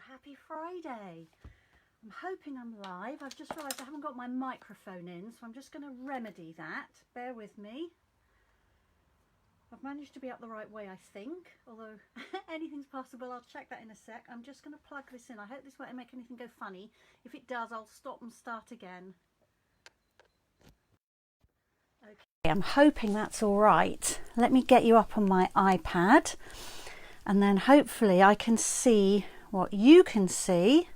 Happy Friday. I'm hoping I'm live. I've just realised I haven't got my microphone in, so I'm just going to remedy that. Bear with me. I've managed to be up the right way, I think, although anything's possible. I'll check that in a sec. I'm just going to plug this in. I hope this won't make anything go funny. If it does, I'll stop and start again. Okay, I'm hoping that's all right. Let me get you up on my iPad, and then hopefully I can see what you can see.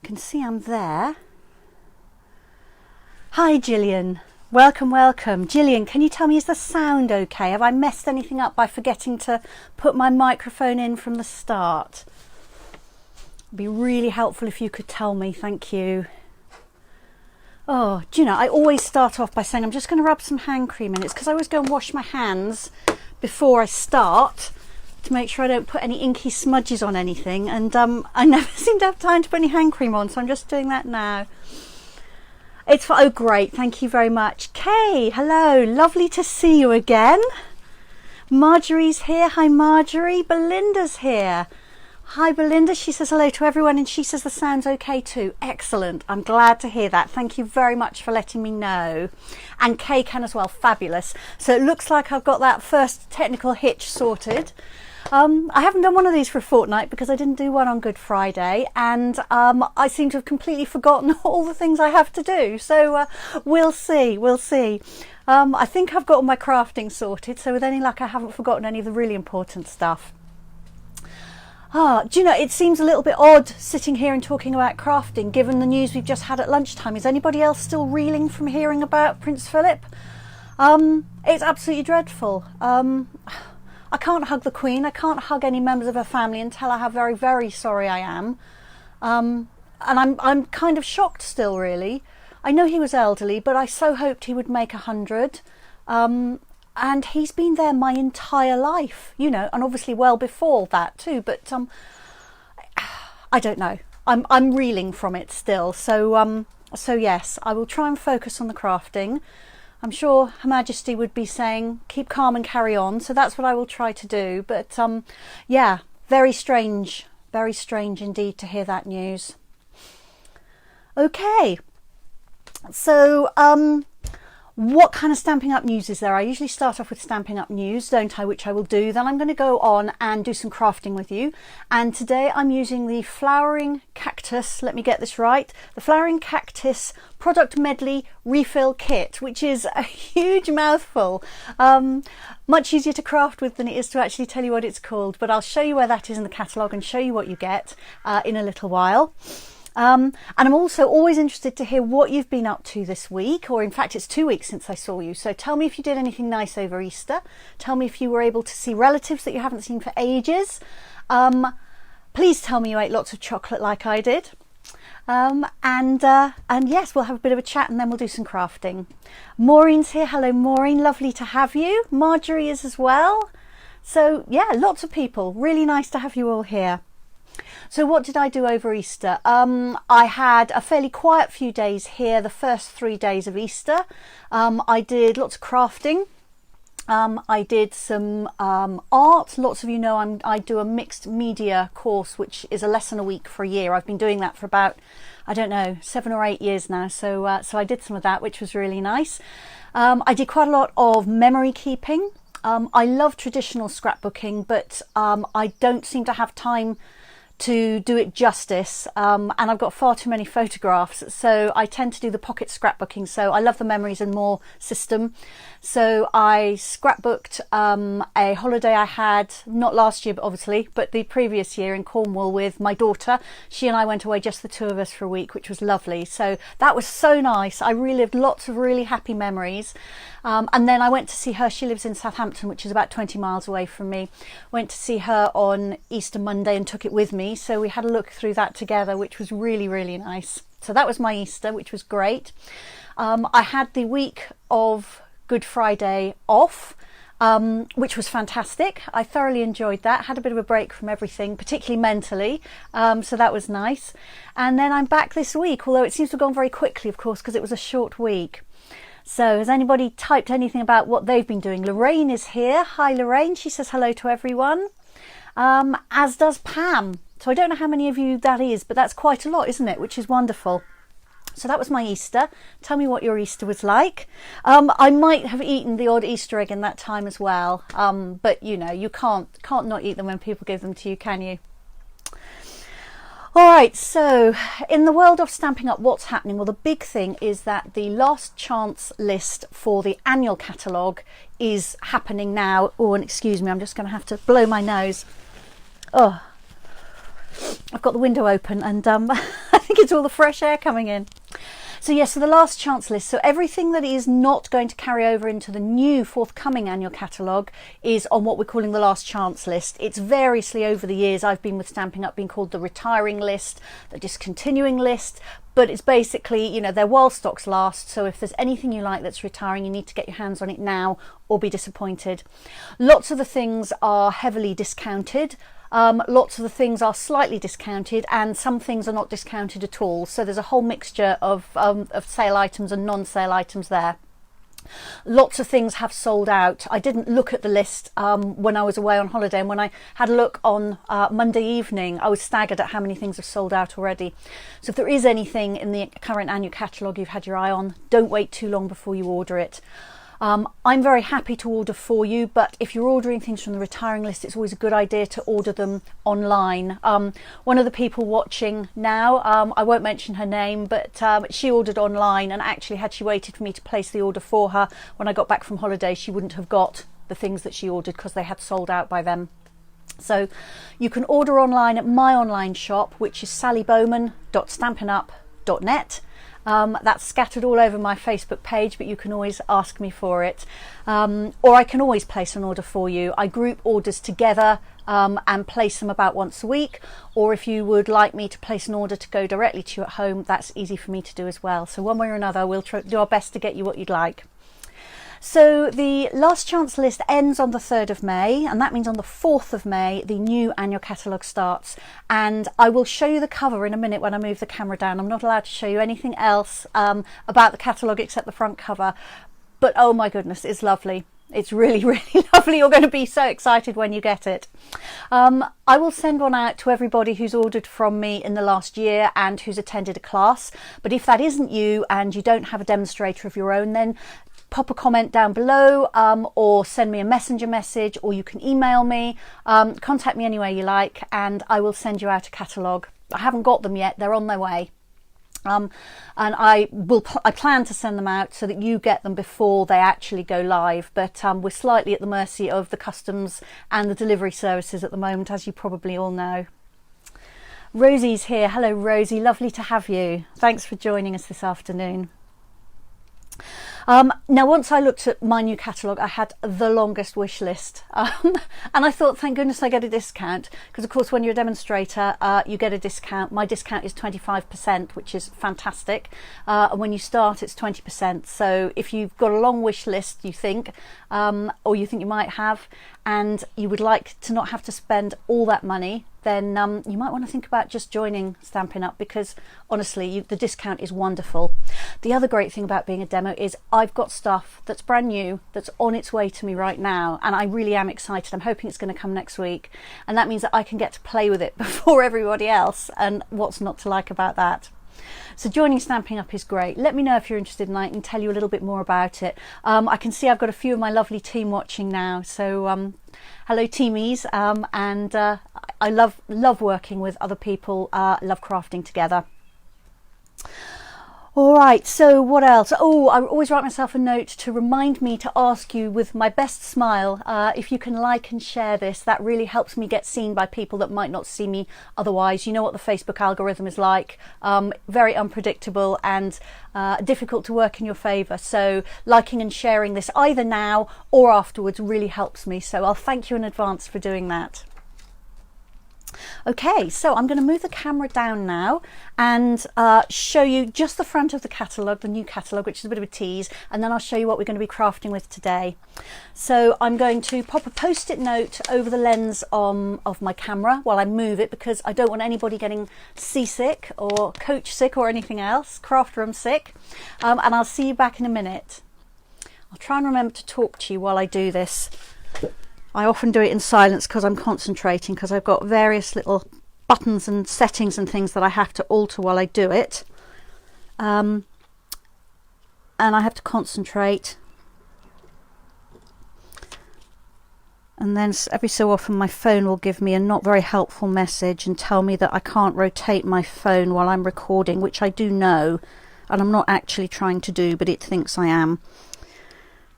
I can see I'm there. Hi Gillian, welcome. Gillian, can you tell me, is the sound okay? Have I messed anything up by forgetting to put my microphone in from the start? It'd be really helpful if you could tell me, thank you. Oh, do you know, I always start off by saying I'm just going to rub some hand cream in. It's because I always go and wash my hands before I start, to make sure I don't put any inky smudges on anything, and I never seem to have time to put any hand cream on, so I'm just doing that now. It's oh great, thank you very much. Kay, hello, lovely to see you again. Marjorie's here. Hi Marjorie. Belinda's here. Hi Belinda, she says hello to everyone, and she says the sound's okay too. Excellent, I'm glad to hear that. Thank you very much for letting me know. And Kay can as well, fabulous. So it looks like I've got that first technical hitch sorted. I haven't done one of these for a fortnight because I didn't do one on Good Friday, and I seem to have completely forgotten all the things I have to do. So we'll see. I think I've got all my crafting sorted, so with any luck I haven't forgotten any of the really important stuff. Do you know, it seems a little bit odd sitting here and talking about crafting given the news we've just had at lunchtime. Is anybody else still reeling from hearing about Prince Philip? It's absolutely dreadful. I can't hug the Queen, I can't hug any members of her family and tell her how very, very sorry I am. And I'm kind of shocked still, really. I know he was elderly, but I so hoped he would make 100. And he's been there my entire life, you know, and obviously well before that too. But I don't know. I'm reeling from it still. So yes, I will try and focus on the crafting. I'm sure Her Majesty would be saying, keep calm and carry on. So that's what I will try to do. But yeah, very strange indeed to hear that news. Okay, so what kind of Stampin' Up news is there? I usually start off with Stampin' Up news, don't I? Which I will do. Then I'm going to go on and do some crafting with you. And today I'm using the Flowering Cactus, let me get this right, the Flowering Cactus Product Medley Refill Kit, which is a huge mouthful. Much easier to craft with than it is to actually tell you what it's called. But I'll show you where that is in the catalogue and show you what you get in a little while. And I'm also always interested to hear what you've been up to this week, or in fact it's 2 weeks since I saw you. So tell me if you did anything nice over Easter. Tell me if you were able to see relatives that you haven't seen for ages. Please tell me you ate lots of chocolate like I did. And yes, we'll have a bit of a chat and then we'll do some crafting. Maureen's here. Hello Maureen, lovely to have you. Marjorie is as well. So yeah, lots of people. Really nice to have you all here. So what did I do over Easter? I had a fairly quiet few days here, the first 3 days of Easter. I did lots of crafting. I did some art. Lots of you know I do a mixed media course, which is a lesson a week for a year. I've been doing that for about, I don't know, 7 or 8 years now. So I did some of that, which was really nice. I did quite a lot of memory keeping. I love traditional scrapbooking, but I don't seem to have time to do it justice, and I've got far too many photographs, so I tend to do the pocket scrapbooking. So I love the Memories and More system. So I scrapbooked a holiday I had, not last year but obviously, but the previous year in Cornwall with my daughter. She and I went away, just the two of us, for a week, which was lovely. So that was so nice. I relived lots of really happy memories. And then I went to see her. She lives in Southampton, which is about 20 miles away from me. Went to see her on Easter Monday and took it with me. So we had a look through that together, which was really, really nice. So that was my Easter, which was great. I had the week of Good Friday off, which was fantastic. I thoroughly enjoyed that. Had a bit of a break from everything, particularly mentally. So that was nice. And then I'm back this week, although it seems to have gone very quickly, of course, because it was a short week. So has anybody typed anything about what they've been doing? Lorraine is here. Hi Lorraine. She says hello to everyone. As does Pam. So I don't know how many of you that is, but that's quite a lot, isn't it? Which is wonderful. So that was my Easter. Tell me what your Easter was like. I might have eaten the odd Easter egg in that time as well. But you know, you can't not eat them when people give them to you, can you? All right, so in the world of Stampin' Up, what's happening? Well, the big thing is that the last chance list for the annual catalogue is happening now. Oh, and excuse me, I'm just going to have to blow my nose. Oh, I've got the window open and I think it's all the fresh air coming in. So yes, so the last chance list. So everything that is not going to carry over into the new forthcoming annual catalogue is on what we're calling the last chance list. It's variously over the years I've been with Stampin' Up been called the retiring list, the discontinuing list, but it's basically, you know, they're while stocks last. So if there's anything you like that's retiring, you need to get your hands on it now or be disappointed. Lots of the things are heavily discounted. Lots of the things are slightly discounted and some things are not discounted at all. So there's a whole mixture of sale items and non-sale items there. Lots of things have sold out. I didn't look at the list when I was away on holiday, and when I had a look on Monday evening, I was staggered at how many things have sold out already. So if there is anything in the current annual catalogue you've had your eye on, don't wait too long before you order it. I'm very happy to order for you, but if you're ordering things from the retiring list, it's always a good idea to order them online. One of the people watching now, I won't mention her name, but she ordered online, and actually had she waited for me to place the order for her when I got back from holiday, she wouldn't have got the things that she ordered because they had sold out by then. So you can order online at my online shop, which is sallybowman.stampinup.net. That's scattered all over my Facebook page, but you can always ask me for it. Or I can always place an order for you. I group orders together and place them about once a week. Or if you would like me to place an order to go directly to you at home, that's easy for me to do as well. So one way or another, we'll do our best to get you what you'd like. So the last chance list ends on the 3rd of May, and that means on the 4th of May the new annual catalogue starts, and I will show you the cover in a minute when I move the camera down. I'm not allowed to show you anything else about the catalogue except the front cover, but oh my goodness, it's lovely. It's really, really lovely. You're going to be so excited when you get it. I will send one out to everybody who's ordered from me in the last year and who's attended a class, but if that isn't you and you don't have a demonstrator of your own, then pop a comment down below or send me a messenger message, or you can email me. Contact me any way you like and I will send you out a catalogue. I haven't got them yet, they're on their way. And I plan to send them out so that you get them before they actually go live, but we're slightly at the mercy of the customs and the delivery services at the moment, as you probably all know. Rosie's here. Hello Rosie, lovely to have you. Thanks for joining us this afternoon. Now, once I looked at my new catalogue, I had the longest wish list, and I thought, thank goodness I get a discount, because of course when you're a demonstrator you get a discount. My discount is 25%, which is fantastic, and when you start it's 20%. So if you've got a long wish list, you think, or you think you might have, and you would like to not have to spend all that money, then you might want to think about just joining Stampin' Up, because honestly the discount is wonderful. The other great thing about being a demo is I've got stuff that's brand new that's on its way to me right now, and I really am excited. I'm hoping it's going to come next week, and that means that I can get to play with it before everybody else, and what's not to like about that? So joining Stampin' Up is great. Let me know if you're interested and I can tell you a little bit more about it. I can see I've got a few of my lovely team watching now, so hello teamies, and I love working with other people, love crafting together. All right, so what else? Oh, I always write myself a note to remind me to ask you with my best smile if you can like and share this. That really helps me get seen by people that might not see me otherwise. You know what the Facebook algorithm is like, very unpredictable and difficult to work in your favour. So liking and sharing this either now or afterwards really helps me. So I'll thank you in advance for doing that. Okay, so I'm going to move the camera down now and show you just the front of the catalogue, the new catalogue, which is a bit of a tease, and then I'll show you what we're going to be crafting with today. So I'm going to pop a post-it note over the lens of my camera while I move it, because I don't want anybody getting seasick or coach sick or anything else, craft room sick, and I'll see you back in a minute. I'll try and remember to talk to you while I do this. I often do it in silence because I'm concentrating, because I've got various little buttons and settings and things that I have to alter while I do it. And I have to concentrate. And then every so often my phone will give me a not very helpful message and tell me that I can't rotate my phone while I'm recording, which I do know, and I'm not actually trying to do, but it thinks I am.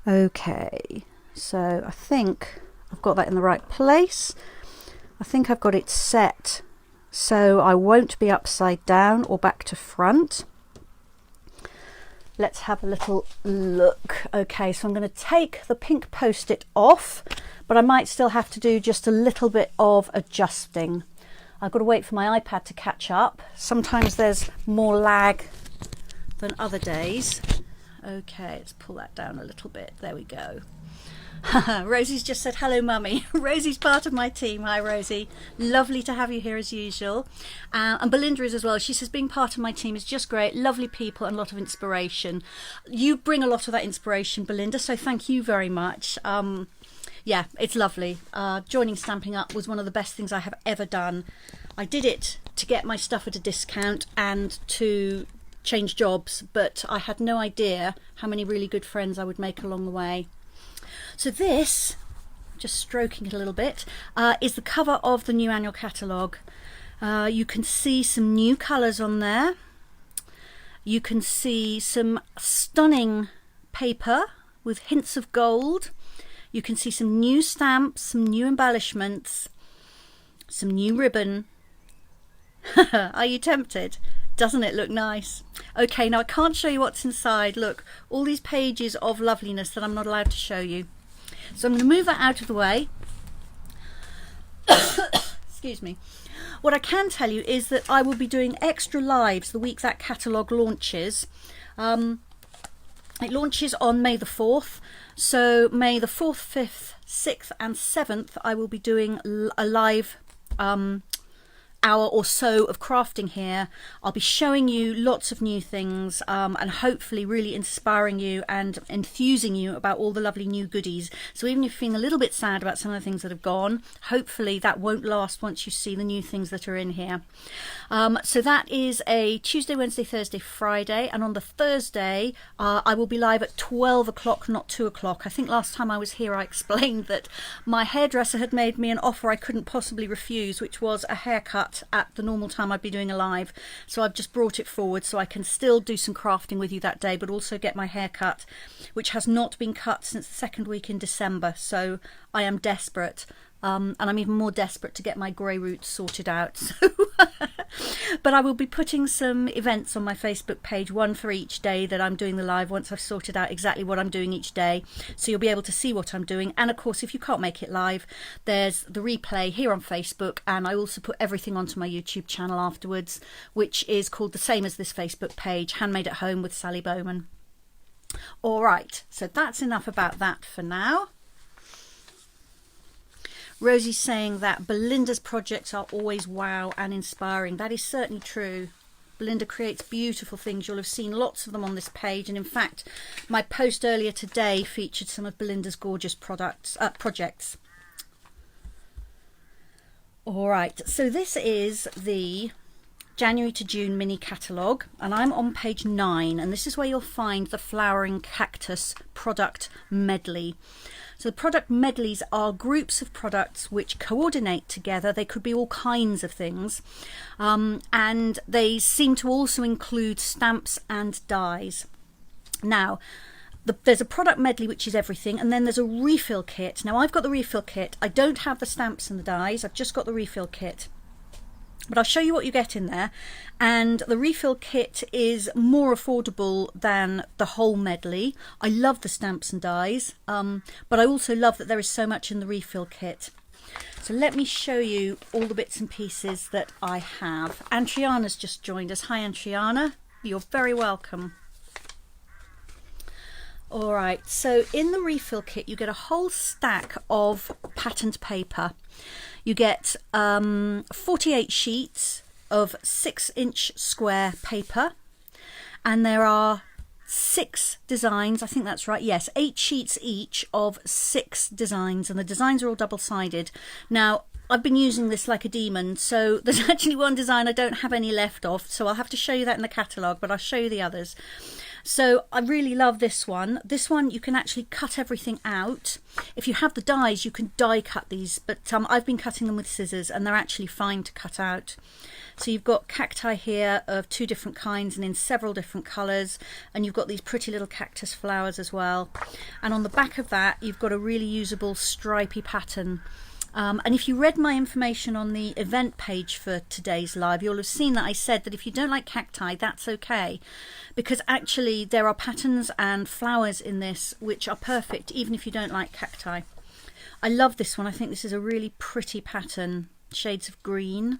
Okay, so I think I've got that in the right place. I think I've got it set so I won't be upside down or back to front. Let's have a little look. Okay, so I'm going to take the pink post-it off, but I might still have to do just a little bit of adjusting. I've got to wait for my iPad to catch up. Sometimes there's more lag than other days. Okay, let's pull that down a little bit. There we go. Rosie's just said, hello mummy. Rosie's part of my team. Hi Rosie, lovely to have you here as usual. And Belinda is as well. She says being part of my team is just great, lovely people and a lot of inspiration. You bring a lot of that inspiration, Belinda, so thank you very much. Yeah, it's lovely. Joining Stamping Up was one of the best things I have ever done. I did it to get my stuff at a discount and to change jobs, but I had no idea how many really good friends I would make along the way. So this, just stroking it a little bit, is the cover of the new annual catalogue. You can see some new colours on there. You can see some stunning paper with hints of gold. You can see some new stamps, some new embellishments, some new ribbon. Are you tempted? Doesn't it look nice? Okay, now I can't show you what's inside. Look, all these pages of loveliness that I'm not allowed to show you. So I'm going to move that out of the way. Excuse me. What I can tell you is that I will be doing extra lives the week that catalogue launches. It launches on May the 4th. So May the 4th, 5th, 6th and 7th I will be doing a live hour or so of crafting here. I'll be showing you lots of new things and hopefully really inspiring you and enthusing you about all the lovely new goodies. So even if you're feeling a little bit sad about some of the things that have gone, hopefully that won't last once you see the new things that are in here. So that is a Tuesday, Wednesday, Thursday, Friday, and on the Thursday I will be live at 12 o'clock, not 2 o'clock. I think last time I was here I explained that my hairdresser had made me an offer I couldn't possibly refuse, which was a haircut at the normal time I'd be doing a live. So I've just brought it forward so I can still do some crafting with you that day, but also get my hair cut, which has not been cut since the second week in December. So I am desperate. And I'm even more desperate to get my grey roots sorted out. So but I will be putting some events on my Facebook page, one for each day that I'm doing the live, once I've sorted out exactly what I'm doing each day. So you'll be able to see what I'm doing. And of course, if you can't make it live, there's the replay here on Facebook. And I also put everything onto my YouTube channel afterwards, which is called the same as this Facebook page, Handmade at Home with Sally Bowman. All right, so that's enough about that for now. Rosie's saying that Belinda's projects are always wow and inspiring. That is certainly true. Belinda creates beautiful things. You'll have seen lots of them on this page. And in fact, my post earlier today featured some of Belinda's gorgeous projects. All right, so this is the January to June mini catalogue, and I'm on page 9, and this is where you'll find the flowering cactus product medley. So the product medleys are groups of products which coordinate together. They could be all kinds of things, and they seem to also include stamps and dies. Now, there's a product medley which is everything, and then there's a refill kit. Now I've got the refill kit. I don't have the stamps and the dies. I've just got the refill kit. But I'll show you what you get in there, and the refill kit is more affordable than the whole medley. I love the stamps and dies, but I also love that there is so much in the refill kit. So let me show you all the bits and pieces that I have. Antriana's just joined us. Hi Antriana, you're very welcome. All right, so in the refill kit you get a whole stack of patterned paper. You get 48 sheets of 6-inch square paper, and there are 6 designs. I think that's right. Yes, 8 sheets each of 6 designs, and the designs are all double-sided. Now, I've been using this like a demon. So there's actually one design I don't have any left of, so I'll have to show you that in the catalogue, but I'll show you the others. So I really love this one. This one you can actually cut everything out. If you have the dies, you can die cut these, but I've been cutting them with scissors and they're actually fine to cut out. So you've got cacti here of 2 different kinds and in several different colours, and you've got these pretty little cactus flowers as well. And on the back of that you've got a really usable stripy pattern. And if you read my information on the event page for today's live, you'll have seen that I said that if you don't like cacti, that's okay, because actually there are patterns and flowers in this which are perfect even if you don't like cacti. I love this one. I think this is a really pretty pattern, shades of green.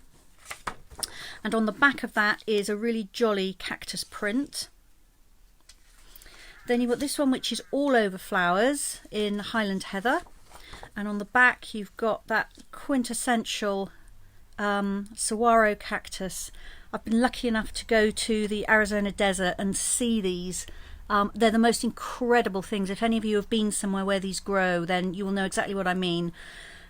And on the back of that is a really jolly cactus print. Then you've got this one which is all over flowers in Highland Heather. And on the back you've got that quintessential saguaro cactus. I've been lucky enough to go to the Arizona desert and see these. They're the most incredible things. If any of you have been somewhere where these grow, then you will know exactly what I mean.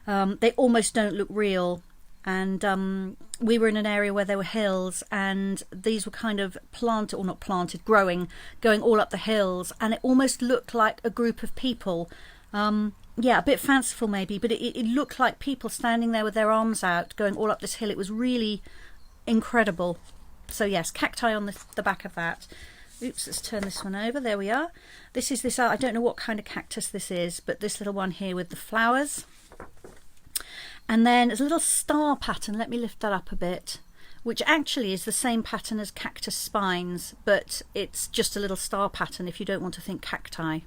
They almost don't look real. And we were in an area where there were hills, and these were kind of planted, or not planted, growing, going all up the hills, and it almost looked like a group of people. Yeah, a bit fanciful maybe, but it looked like people standing there with their arms out going all up this hill. It was really incredible. So yes, cacti on the back of that. Oops, let's turn this one over. There we are. This is this, I don't know what kind of cactus this is, but this little one here with the flowers. And then there's a little star pattern. Let me lift that up a bit, which actually is the same pattern as cactus spines, but it's just a little star pattern if you don't want to think cacti.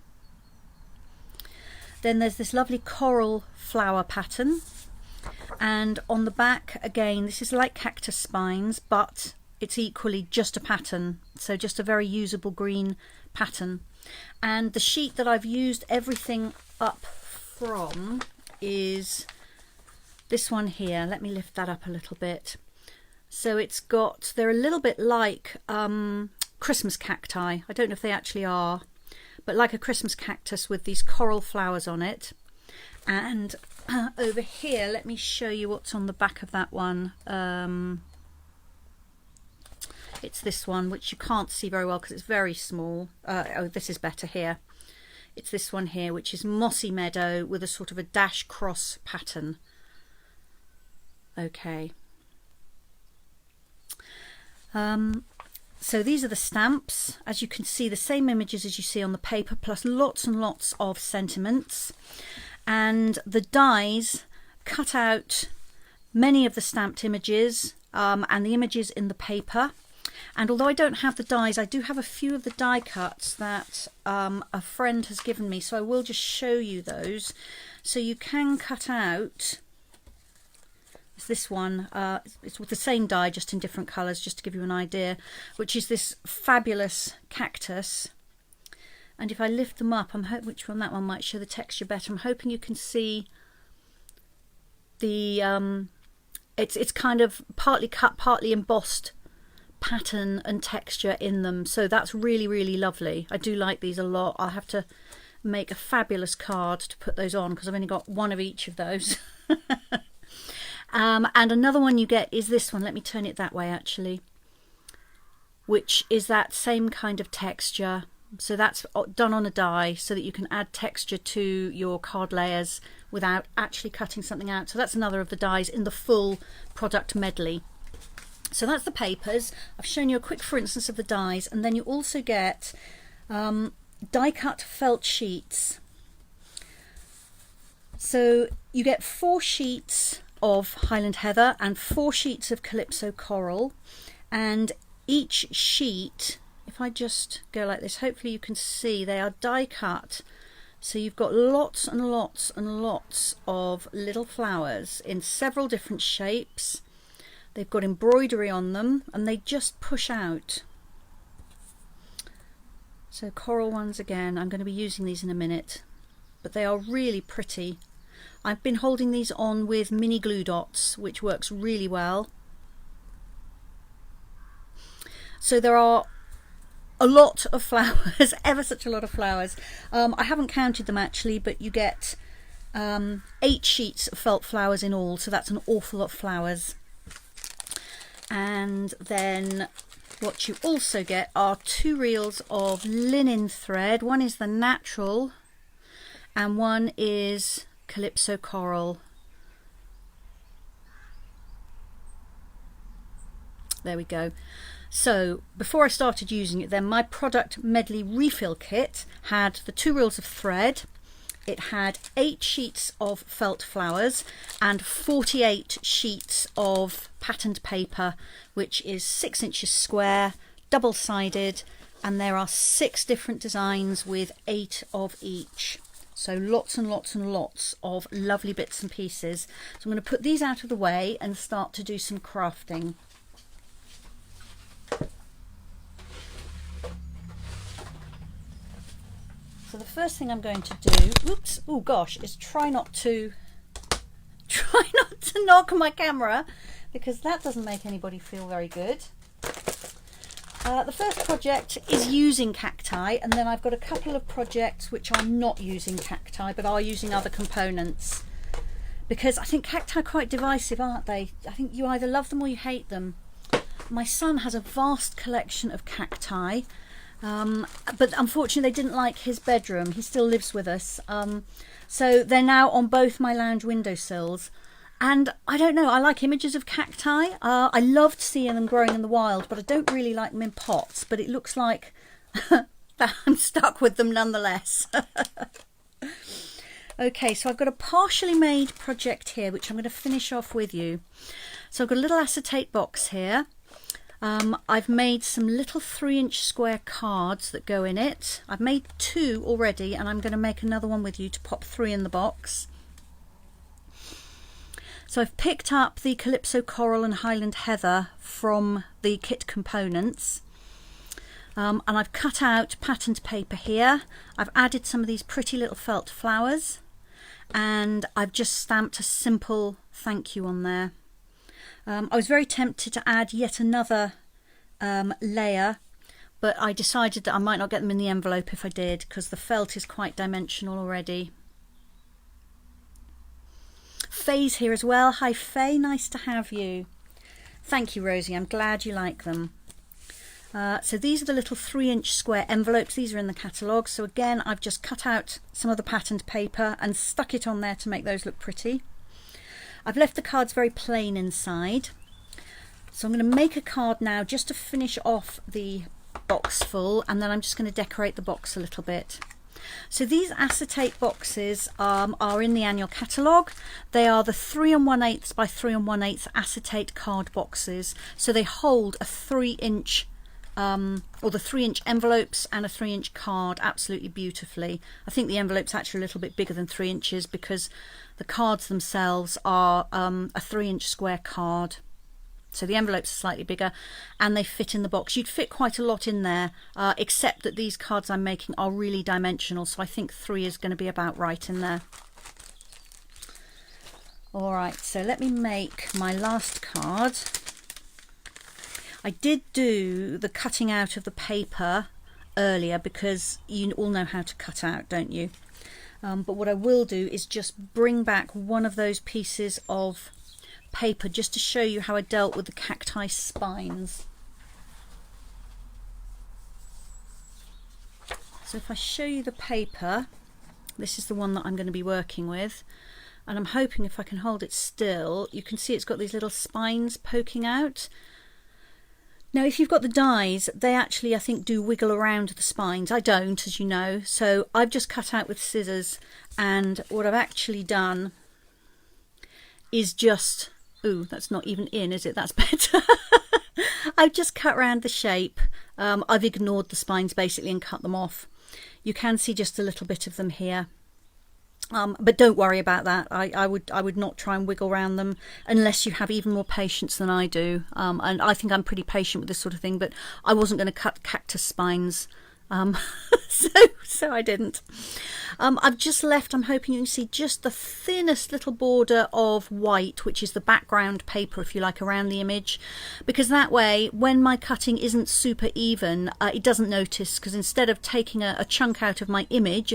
Then there's this lovely coral flower pattern, and on the back again this is like cactus spines, but it's equally just a pattern, so just a very usable green pattern. And the sheet that I've used everything up from is this one here. Let me lift that up a little bit. So it's got, they're a little bit like Christmas cacti. I don't know if they actually are, but like a Christmas cactus with these coral flowers on it. And over here, let me show you what's on the back of that one. It's this one, which you can't see very well because it's very small. Oh, this is better here. It's this one here, which is mossy meadow with a sort of a dash cross pattern. Okay. So these are the stamps. As you can see, the same images as you see on the paper, plus lots and lots of sentiments. And the dies cut out many of the stamped images and the images in the paper. And although I don't have the dies, I do have a few of the die cuts that a friend has given me, so I will just show you those. So you can cut out, it's this one, it's with the same die just in different colours, just to give you an idea, which is this fabulous cactus. And if I lift them up, I'm hoping which one, that one might show the texture better. I'm hoping you can see the it's kind of partly cut, partly embossed pattern and texture in them, so that's really, really lovely. I do like these a lot. I'll have to make a fabulous card to put those on because I've only got one of each of those. And another one you get is this one. Let me turn it that way actually, which is that same kind of texture. So that's done on a die so that you can add texture to your card layers without actually cutting something out. So that's another of the dies in the full product medley. So that's the papers. I've shown you a quick for instance of the dies, and then you also get die cut felt sheets. So you get 4 sheets of Highland Heather and 4 sheets of Calypso Coral, and each sheet, if I just go like this, hopefully you can see they are die cut. So you've got lots and lots and lots of little flowers in several different shapes. They've got embroidery on them and they just push out. So coral ones again, I'm going to be using these in a minute, but they are really pretty. I've been holding these on with mini glue dots, which works really well. So there are a lot of flowers, ever such a lot of flowers. I haven't counted them actually, but you get 8 sheets of felt flowers in all, so that's an awful lot of flowers. And then what you also get are 2 reels of linen thread. One is the natural and one is Calypso coral. There we go. So before I started using it then, my product Medley refill kit had the 2 reels of thread. It had 8 sheets of felt flowers and 48 sheets of patterned paper, which is 6 inches square, double-sided, and there are 6 different designs with 8 of each. So lots and lots and lots of lovely bits and pieces. So I'm going to put these out of the way and start to do some crafting. So the first thing I'm going to do, oops, oh gosh, is try not to knock my camera, because that doesn't make anybody feel very good. The first project is using cacti, and then I've got a couple of projects which are not using cacti but are using other components, because I think cacti are quite divisive, aren't they? I think you either love them or you hate them. My son has a vast collection of cacti. But unfortunately they didn't like his bedroom. He still lives with us. So they're now on both my lounge windowsills. And I don't know, I like images of cacti. I loved seeing them growing in the wild, but I don't really like them in pots. But it looks like that I'm stuck with them nonetheless. Okay, so I've got a partially made project here, which I'm going to finish off with you. So I've got a little acetate box here. I've made some little 3-inch square cards that go in it. I've made 2 already, and I'm going to make another one with you to pop 3 in the box. So I've picked up the Calypso coral and Highland heather from the kit components, and I've cut out patterned paper here. I've added some of these pretty little felt flowers, and I've just stamped a simple thank you on there. I was very tempted to add yet another layer, but I decided that I might not get them in the envelope if I did, because the felt is quite dimensional already. Faye's here as well. Hi Faye, nice to have you. Thank you Rosie, I'm glad you like them. So these are the little 3-inch square envelopes. These are in the catalogue. So again, I've just cut out some of the patterned paper and stuck it on there to make those look pretty. I've left the cards very plain inside. So I'm going to make a card now just to finish off the box full, and then I'm just going to decorate the box a little bit. So these acetate boxes are in the annual catalogue. They are the 3 1/8 by 3 1/8 acetate card boxes. So they hold a 3-inch or the 3-inch envelopes and a 3-inch card absolutely beautifully. I think the envelope's actually a little bit bigger than 3 inches, because the cards themselves are a 3-inch square card. So the envelopes are slightly bigger and they fit in the box. You'd fit quite a lot in there, except that these cards I'm making are really dimensional, so I think 3 is going to be about right in there. Alright, so let me make my last card. I did do the cutting out of the paper earlier, because you all know how to cut out, don't you? But what I will do is just bring back one of those pieces of paper just to show you how I dealt with the cacti spines. So if I show you the paper, this is the one that I'm going to be working with, and I'm hoping if I can hold it still, you can see it's got these little spines poking out. Now if you've got the dies, they actually I think do wiggle around the spines. I don't, as you know, so I've just cut out with scissors, and what I've actually done is just, ooh, that's not even in, is it? That's better. I've just cut around the shape. I've ignored the spines basically and cut them off. You can see just a little bit of them here. But don't worry about that. I would not try and wiggle around them unless you have even more patience than I do. And I think I'm pretty patient with this sort of thing, but I wasn't going to cut cactus spines So I didn't. I've just left, I'm hoping you can see just the thinnest little border of white, which is the background paper, if you like, around the image, because that way, when my cutting isn't super even, it doesn't notice, because instead of taking a chunk out of my image,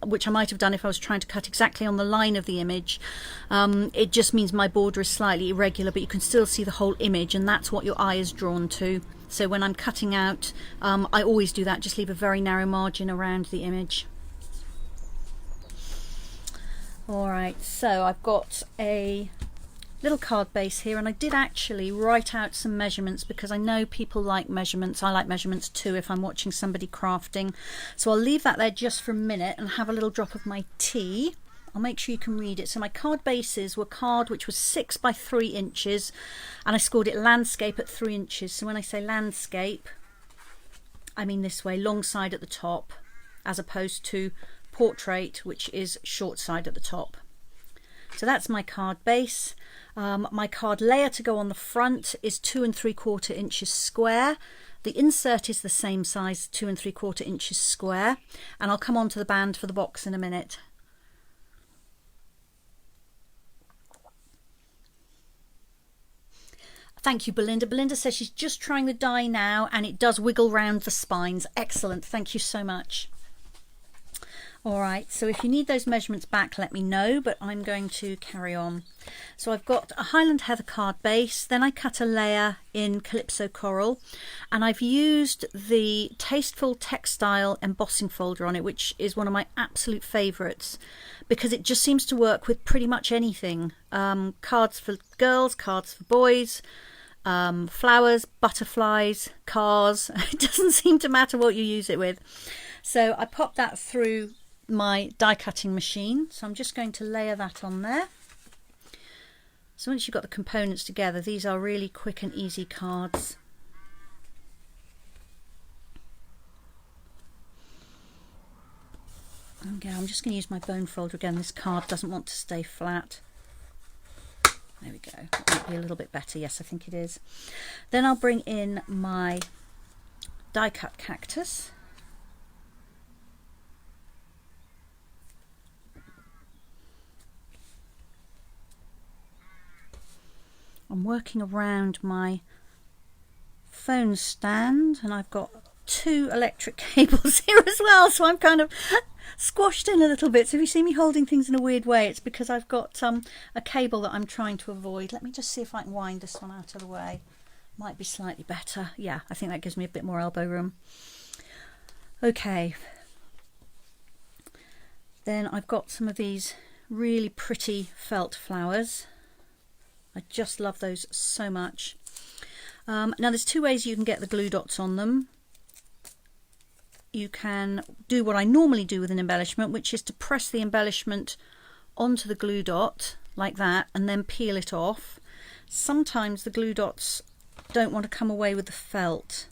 which I might have done if I was trying to cut exactly on the line of the image, it just means my border is slightly irregular, but you can still see the whole image, and that's what your eye is drawn to. So when I'm cutting out, I always do that, just leave a very narrow margin around the image. Alright, so I've got a little card base here, and I did actually write out some measurements because I know people like measurements. I like measurements too if I'm watching somebody crafting. So I'll leave that there just for a minute and have a little drop of my tea. I'll make sure you can read it. So my card bases were card which was 6 by 3 inches, and I scored it landscape at 3 inches. So when I say landscape, I mean this way, long side at the top, as opposed to portrait, which is short side at the top. So that's my card base. My card layer to go on the front is 2 3/4 inches square. The insert is the same size, 2 3/4 inches square, and I'll come on to the band for the box in a minute. Thank you, Belinda. Belinda says she's just trying the die now and it does wiggle round the spines. Excellent. Thank you so much. All right, so if you need those measurements back, let me know, but I'm going to carry on. So I've got a Highland Heather card base, then I cut a layer in Calypso Coral, and I've used the Tasteful Textile embossing folder on it, which is one of my absolute favourites, because it just seems to work with pretty much anything. Cards for girls, cards for boys, flowers, butterflies, cars. It doesn't seem to matter what you use it with. So I popped that through my die cutting machine, so I'm just going to layer that on there. So once you've got the components together, these are really quick and easy cards. Okay, I'm just going to use my bone folder again. This card doesn't want to stay flat. There we go. That might be a little bit better. Yes, I think it is. Then I'll bring in my die cut cactus. I'm working around my phone stand, and I've got 2 electric cables here as well, so I'm kind of squashed in a little bit. So if you see me holding things in a weird way, it's because I've got a cable that I'm trying to avoid. Let me just see if I can wind this one out of the way. Might be slightly better. Yeah, I think that gives me a bit more elbow room. Okay. Then I've got some of these really pretty felt flowers. I just love those so much. Now there's 2 ways you can get the glue dots on them. You can do what I normally do with an embellishment, which is to press the embellishment onto the glue dot like that and then peel it off. Sometimes the glue dots don't want to come away with the felt,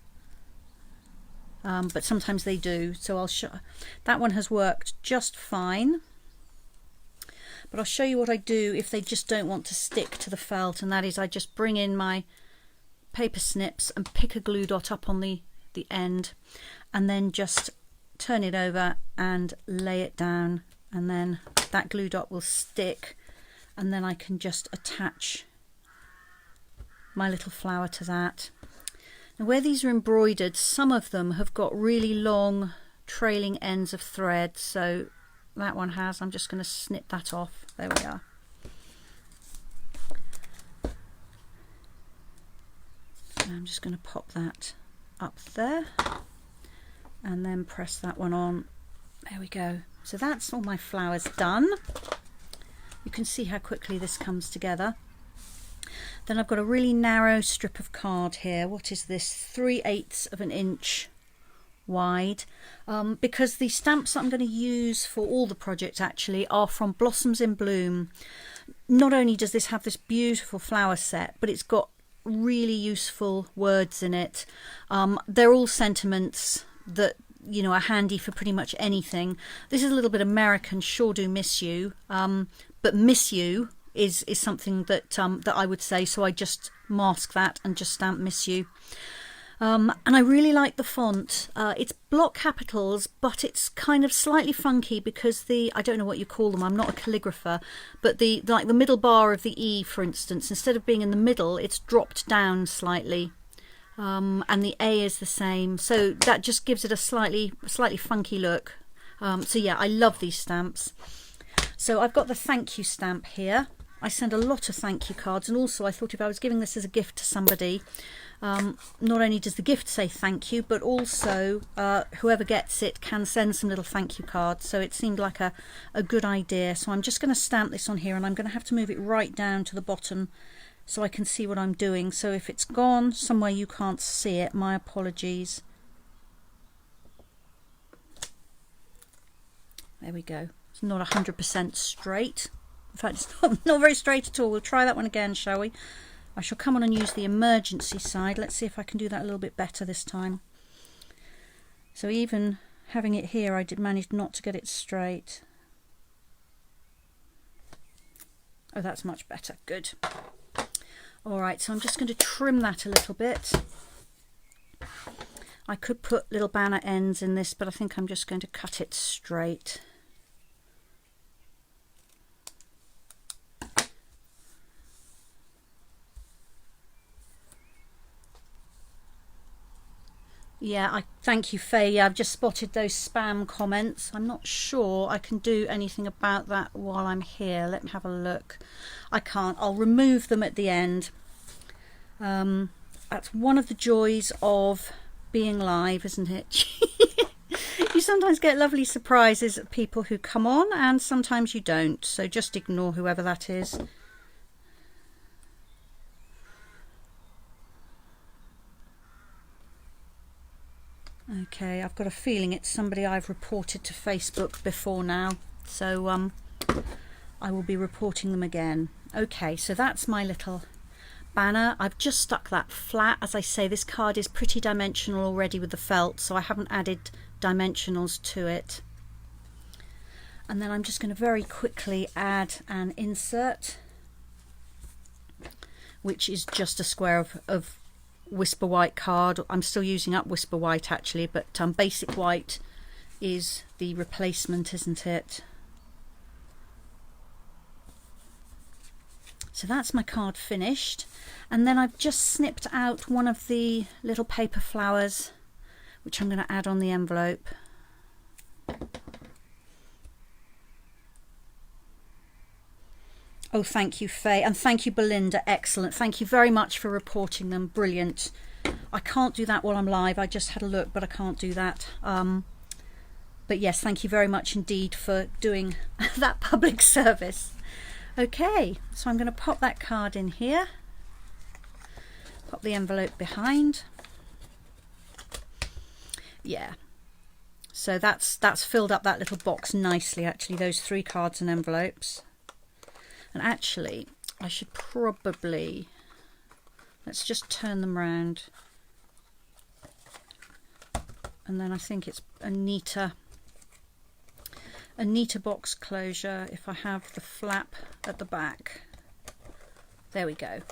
but sometimes they do. So I'll show that one has worked just fine. But I'll show you what I do if they just don't want to stick to the felt, and that is I just bring in my paper snips and pick a glue dot up on the end, and then just turn it over and lay it down, and then that glue dot will stick, and then I can just attach my little flower to that. Now where these are embroidered, some of them have got really long trailing ends of thread, so that one has. I'm just going to snip that off. There we are. And I'm just going to pop that up there and then press that one on. There we go. So that's all my flowers done. You can see how quickly this comes together. Then I've got a really narrow strip of card here. What is this? 3/8 of an inch wide, because the stamps that I'm going to use for all the project actually are from Blossoms in Bloom. Not only does this have this beautiful flower set, but it's got really useful words in it. They're all sentiments that, you know, are handy for pretty much anything. This is a little bit American, sure do miss you, but miss you is something that that I would say, so I just mask that and just stamp miss you. And I really like the font. It's block capitals, but it's kind of slightly funky because I don't know what you call them, I'm not a calligrapher, but like the middle bar of the E, for instance, instead of being in the middle, it's dropped down slightly. And the A is the same, so that just gives it a slightly funky look. So yeah, I love these stamps. So I've got the thank you stamp here. I send a lot of thank you cards, and also I thought if I was giving this as a gift to somebody, not only does the gift say thank you, but also whoever gets it can send some little thank you cards. So it seemed like a good idea. So I'm just going to stamp this on here, and I'm going to have to move it right down to the bottom so I can see what I'm doing. So if it's gone somewhere you can't see it, my apologies. There we go. It's not 100% straight. In fact, it's not very straight at all. We'll try that one again, shall we? I shall come on and use the emergency side. Let's see if I can do that a little bit better this time. So even having it here, I did manage not to get it straight. Oh, that's much better. Good. All right, so I'm just going to trim that a little bit. I could put little banner ends in this, but I think I'm just going to cut it straight. Yeah, I thank you, Faye. Yeah, I've just spotted those spam comments. I'm not sure I can do anything about that while I'm here. Let me have a look. I can't. I'll remove them at the end. That's one of the joys of being live, isn't it? You sometimes get lovely surprises at people who come on, and sometimes you don't. So just ignore whoever that is. Okay, I've got a feeling it's somebody I've reported to Facebook before now, so I will be reporting them again. Okay, so that's my little banner. I've just stuck that flat. As I say, this card is pretty dimensional already with the felt, so I haven't added dimensionals to it. And then I'm just going to very quickly add an insert, which is just a square of Whisper White card. I'm still using up Whisper White actually, but Basic White is the replacement, isn't it? So that's my card finished, and then I've just snipped out one of the little paper flowers, which I'm going to add on the envelope. Oh, thank you, Faye, and thank you, Belinda. Excellent. Thank you very much for reporting them. Brilliant. I can't do that while I'm live. I just had a look, but I can't do that. But yes, thank you very much indeed for doing that public service. Okay, so I'm going to pop that card in here. Pop the envelope behind. Yeah. So that's filled up that little box nicely, actually, those 3 cards and envelopes. And actually, I should probably, let's just turn them round. And then I think it's a neater box closure if I have the flap at the back. There we go.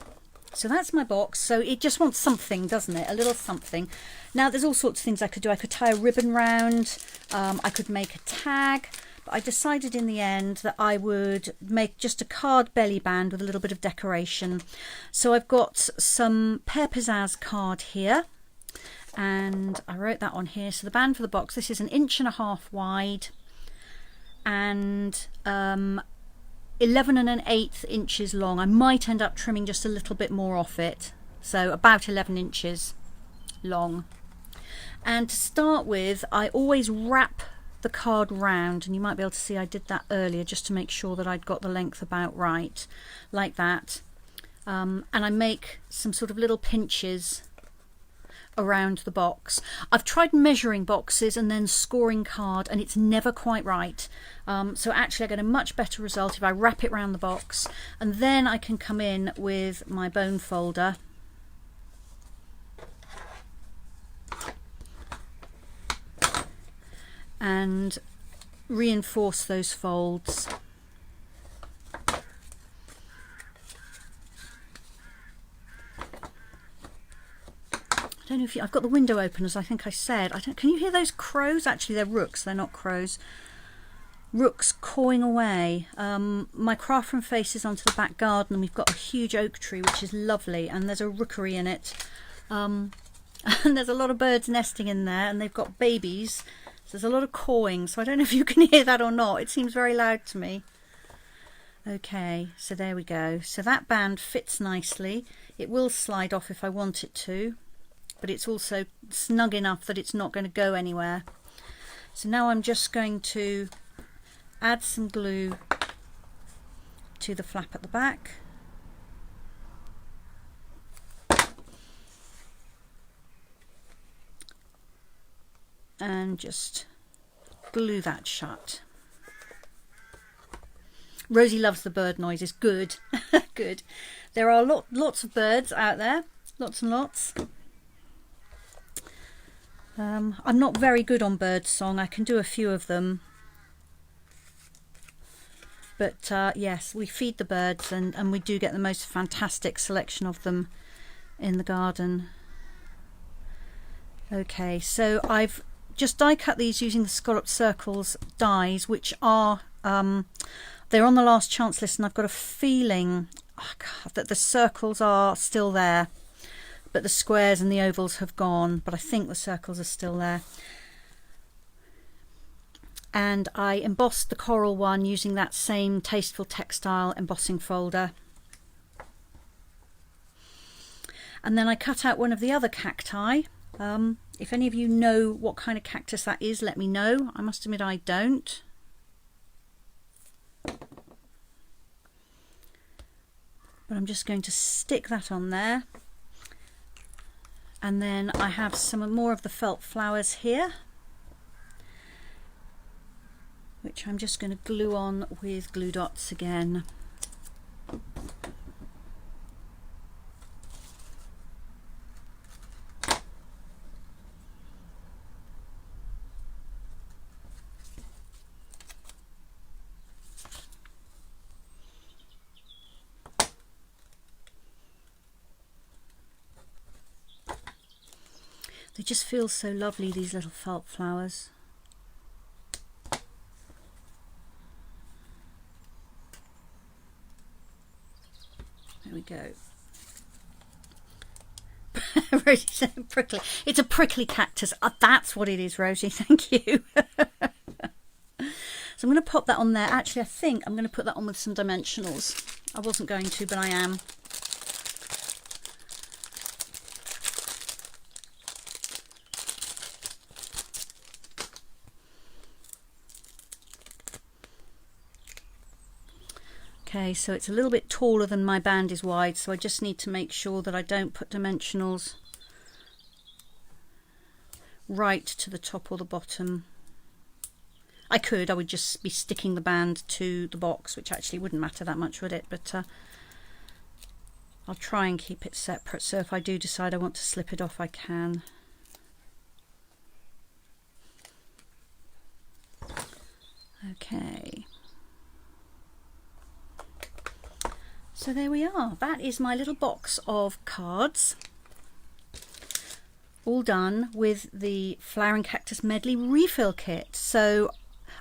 So that's my box. So it just wants something, doesn't it? A little something. Now there's all sorts of things I could do. I could tie a ribbon round. I could make a tag. But I decided in the end that I would make just a card belly band with a little bit of decoration. So I've got some Pear Pizzazz card here, and I wrote that on here. So the band for the box, this is 1.5 inches wide and 11 1/8 inches long. I might end up trimming just a little bit more off it, so about 11 inches long. And to start with, I always wrap the card round, and you might be able to see I did that earlier just to make sure that I'd got the length about right, like that. And I make some sort of little pinches around the box. I've tried measuring boxes and then scoring card, and it's never quite right. So actually I get a much better result if I wrap it around the box, and then I can come in with my bone folder and reinforce those folds. I don't know if I've got the window open, as I think I said. Can you hear those crows? Actually, they're rooks. They're not crows. Rooks cawing away. My craft room faces onto the back garden, and we've got a huge oak tree, which is lovely, and there's a rookery in it. And there's a lot of birds nesting in there, and they've got babies. So there's a lot of cawing, so I don't know if you can hear that or not. It seems very loud to me. Okay, so there we go. So that band fits nicely. It will slide off if I want it to, but it's also snug enough that it's not going to go anywhere. So now I'm just going to add some glue to the flap at the back. And just glue that shut. Rosie loves the bird noises. Good. Good. There are lots of birds out there. Lots and lots. I'm not very good on bird song. I can do a few of them. But yes, we feed the birds, and we do get the most fantastic selection of them in the garden. Okay, so I've just die cut these using the Scallop Circles dies, which are they're on the last chance list, and I've got a feeling that the circles are still there, but the squares and the ovals have gone, but I think the circles are still there. And I embossed the coral one using that same Tasteful Textile embossing folder. And then I cut out one of the other cacti. If any of you know what kind of cactus that is, let me know. I must admit I don't. But I'm just going to stick that on there. And then I have some more of the felt flowers here, which I'm just going to glue on with glue dots again. They just feel so lovely, these little felt flowers. There we go. Rosie said prickly. It's a prickly cactus. That's what it is, Rosie. Thank you. So I'm going to pop that on there. Actually, I think I'm going to put that on with some dimensionals. I wasn't going to, but I am. Okay, so it's a little bit taller than my band is wide, so I just need to make sure that I don't put dimensionals right to the top or the bottom. I would just be sticking the band to the box, which actually wouldn't matter that much, would it? But I'll try and keep it separate, so if I do decide I want to slip it off, I can. Okay. So there we are. That is my little box of cards, all done with the Flowering Cactus Medley refill kit. So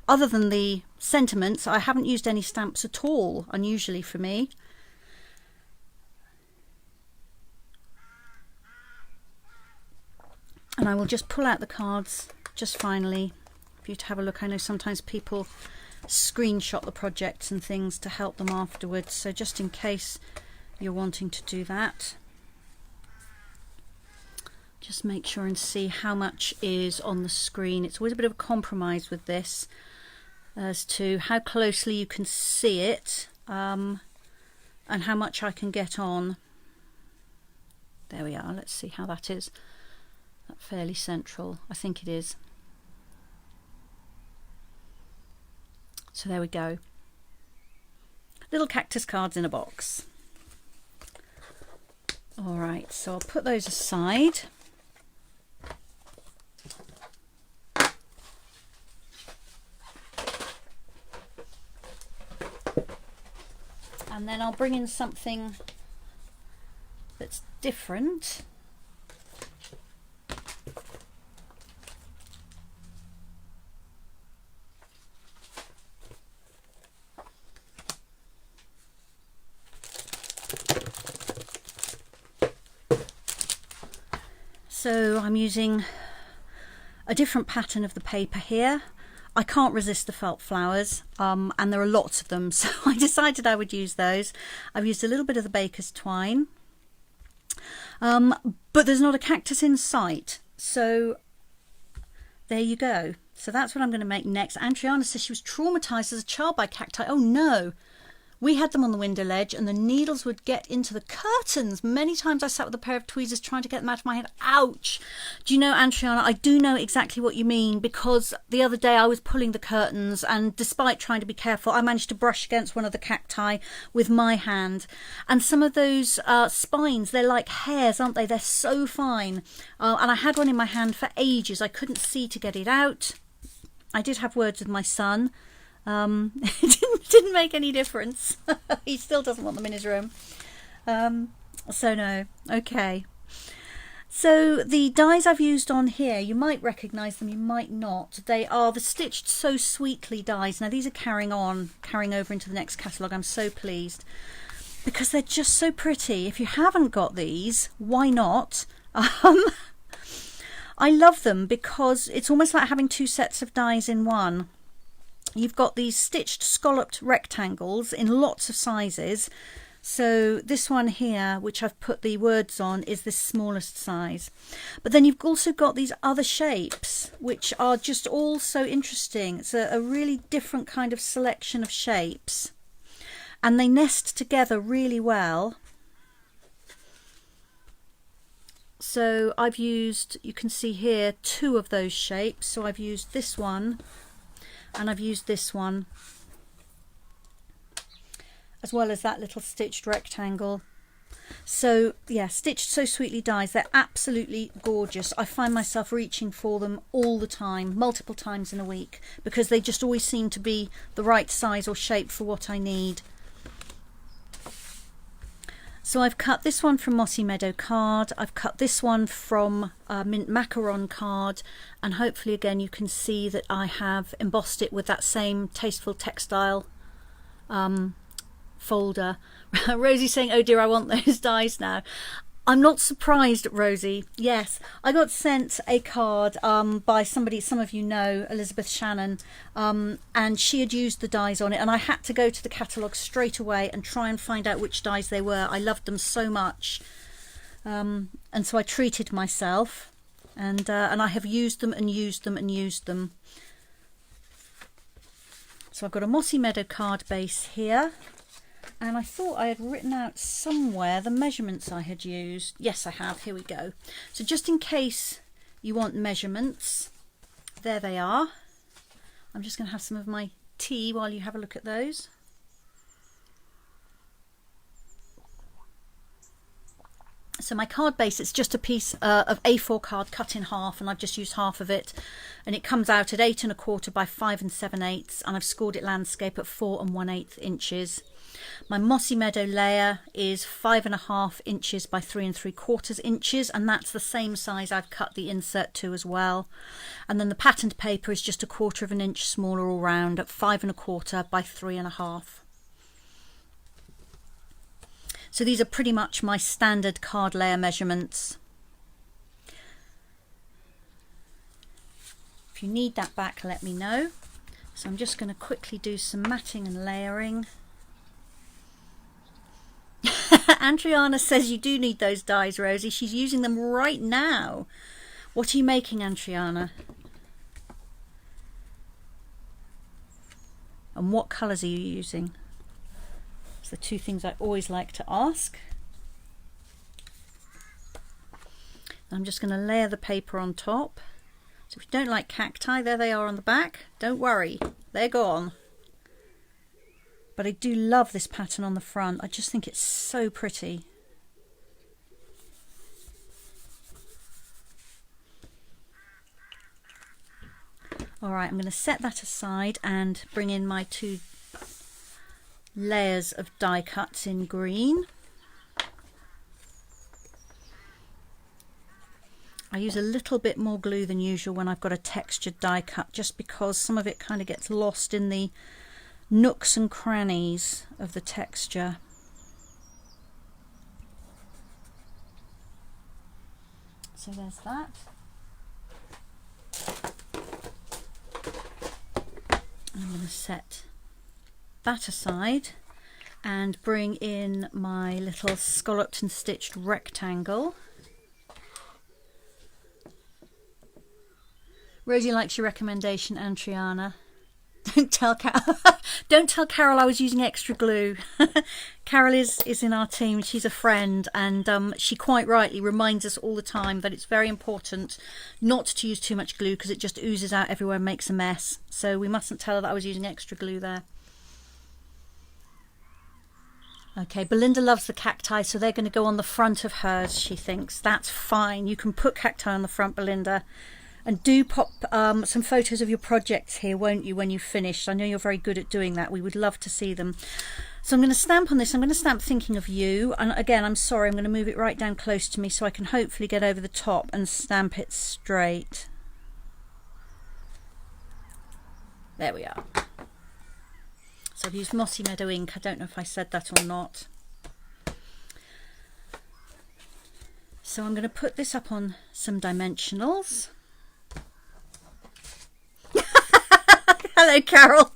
other than the sentiments, I haven't used any stamps at all, unusually for me. And I will just pull out the cards just finally for you to have a look. I know sometimes people screenshot the projects and things to help them afterwards, so just in case you're wanting to do that, just make sure and see how much is on the screen. It's always a bit of a compromise with this as to how closely you can see it and how much I can get on. There we are. Let's see how that is. That's fairly central. I think it is. So there we go. Little cactus cards in a box. All right, so I'll put those aside. And then I'll bring in something that's different. So I'm using a different pattern of the paper here. I can't resist the felt flowers, and there are lots of them, so I decided I would use those. I've used a little bit of the baker's twine, but there's not a cactus in sight, so there you go. So that's what I'm going to make next. Andriana says she was traumatized as a child by cacti. Oh no! We had them on the window ledge and the needles would get into the curtains. Many times I sat with a pair of tweezers trying to get them out of my head. Ouch! Do you know, Andriana, I do know exactly what you mean, because the other day I was pulling the curtains and despite trying to be careful, I managed to brush against one of the cacti with my hand. And some of those spines, they're like hairs, aren't they? They're so fine. And I had one in my hand for ages. I couldn't see to get it out. I did have words with my son. It didn't make any difference. He still doesn't want them in his room. So no. Okay. So the dies I've used on here, you might recognise them, you might not. They are the Stitched So Sweetly dies. Now these are carrying over into the next catalogue. I'm so pleased because they're just so pretty. If you haven't got these, why not? I love them because it's almost like having two sets of dies in one. You've got these stitched scalloped rectangles in lots of sizes. So this one here, which I've put the words on, is the smallest size. But then you've also got these other shapes, which are just all so interesting. It's a really different kind of selection of shapes. And they nest together really well. So I've used, you can see here, two of those shapes. So I've used this one. And I've used this one, as well as that little stitched rectangle. So yeah, Stitched So Sweetly dies. They're absolutely gorgeous. I find myself reaching for them all the time, multiple times in a week, because they just always seem to be the right size or shape for what I need. So I've cut this one from Mossy Meadow card, I've cut this one from Mint Macaron card, and hopefully again you can see that I have embossed it with that same Tasteful Textile folder. Rosie's saying, oh dear, I want those dies now. I'm not surprised, Rosie. Yes, I got sent a card by somebody, some of you know, Elizabeth Shannon, and she had used the dies on it, and I had to go to the catalogue straight away and try and find out which dies they were. I loved them so much, and so I treated myself, and I have used them and used them and used them. So I've got a Mossy Meadow card base here. And I thought I had written out somewhere the measurements I had used. Yes, I have. Here we go. So just in case you want measurements, there they are. I'm just going to have some of my tea while you have a look at those. So my card base, it's just a piece of A4 card cut in half, and I've just used half of it, and it comes out at 8 1/4 by 5 7/8, and I've scored it landscape at 4 1/8 inches. My Mossy Meadow layer is 5 1/2 inches by 3 3/4 inches, and that's the same size I've cut the insert to as well. And then the patterned paper is just 1/4 inch smaller all round at 5 1/4 by 3 1/2. So these are pretty much my standard card layer measurements. If you need that back, let me know. So I'm just going to quickly do some matting and layering. Andriana says you do need those dies, Rosie. She's using them right now. What are you making, Andriana? And what colours are you using? It's the two things I always like to ask. I'm just going to layer the paper on top. So if you don't like cacti, there they are on the back. Don't worry, they're gone. But I do love this pattern on the front. I just think it's so pretty. All right, I'm going to set that aside and bring in my two layers of die cuts in green. I use a little bit more glue than usual when I've got a textured die cut, just because some of it kind of gets lost in the nooks and crannies of the texture. So there's that. I'm going to set that aside and bring in my little scalloped and stitched rectangle. Rosie likes your recommendation, and Triana. Don't tell Carol I was using extra glue. Carol is in our team. She's a friend, and she quite rightly reminds us all the time that it's very important not to use too much glue because it just oozes out everywhere and makes a mess. So we mustn't tell her that I was using extra glue there. Okay, Belinda loves the cacti, so they're going to go on the front of hers, she thinks. That's fine. You can put cacti on the front, Belinda. And do pop some photos of your projects here, won't you, when you've finished? I know you're very good at doing that. We would love to see them. So I'm going to stamp on this. I'm going to stamp thinking of you. And again, I'm sorry, I'm going to move it right down close to me so I can hopefully get over the top and stamp it straight. There we are. So I've used Mossy Meadow ink. I don't know if I said that or not. So I'm going to put this up on some dimensionals. Hello, Carol.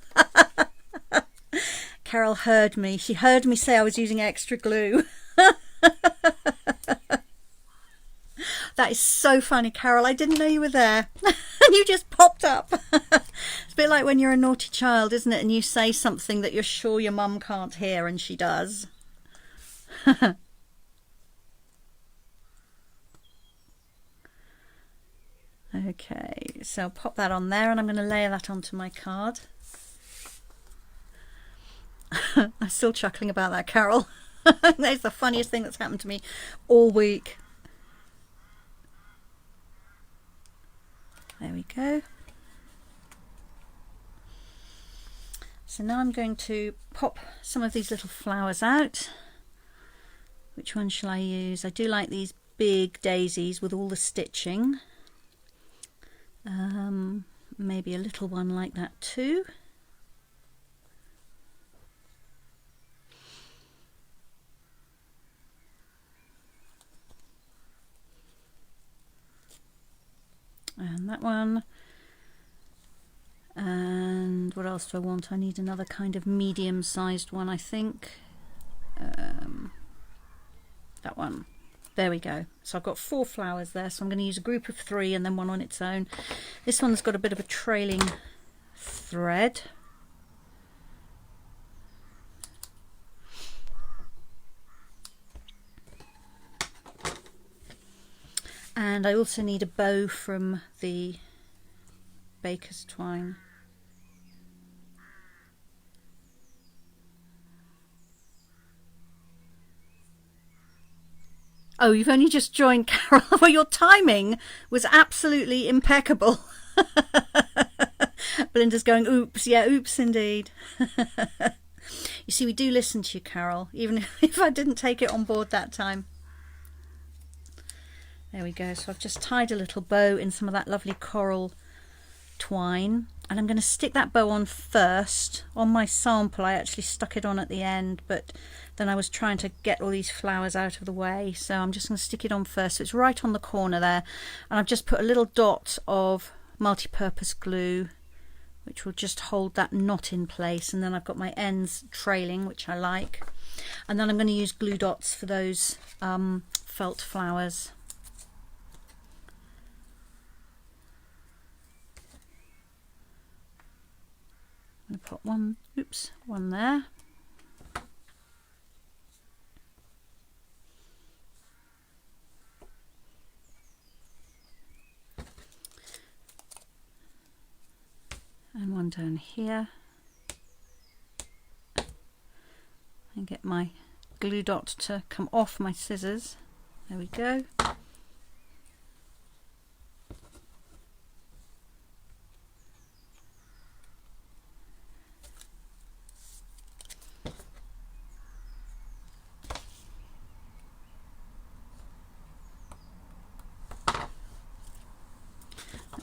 Carol heard me. She heard me say I was using extra glue. That is so funny, Carol. I didn't know you were there. And you just popped up. It's a bit like when you're a naughty child, isn't it? And you say something that you're sure your mum can't hear, and she does. Okay, so I'll pop that on there, and I'm going to layer that onto my card. I'm still chuckling about that, Carol. That's the funniest thing that's happened to me all week. There we go. So now I'm going to pop some of these little flowers out. Which one shall I use? I do like these big daisies with all the stitching. Maybe a little one like that too. And that one. And what else do I want? I need another kind of medium-sized one, I think. That one. There we go. So I've got 4 flowers there, so I'm going to use a group of 3 and then one on its own. This one's got a bit of a trailing thread. And I also need a bow from the baker's twine. Oh, you've only just joined, Carol. Well, your timing was absolutely impeccable. Belinda's going, oops. Yeah, oops indeed. You see, we do listen to you, Carol, even if I didn't take it on board that time. There we go. So I've just tied a little bow in some of that lovely coral twine. And I'm going to stick that bow on first. On my sample, I actually stuck it on at the end, but then I was trying to get all these flowers out of the way. So I'm just going to stick it on first. So it's right on the corner there. And I've just put a little dot of multi-purpose glue, which will just hold that knot in place. And then I've got my ends trailing, which I like. And then I'm going to use glue dots for those felt flowers. I'm going to put one there. And one down here. And get my glue dot to come off my scissors. There we go.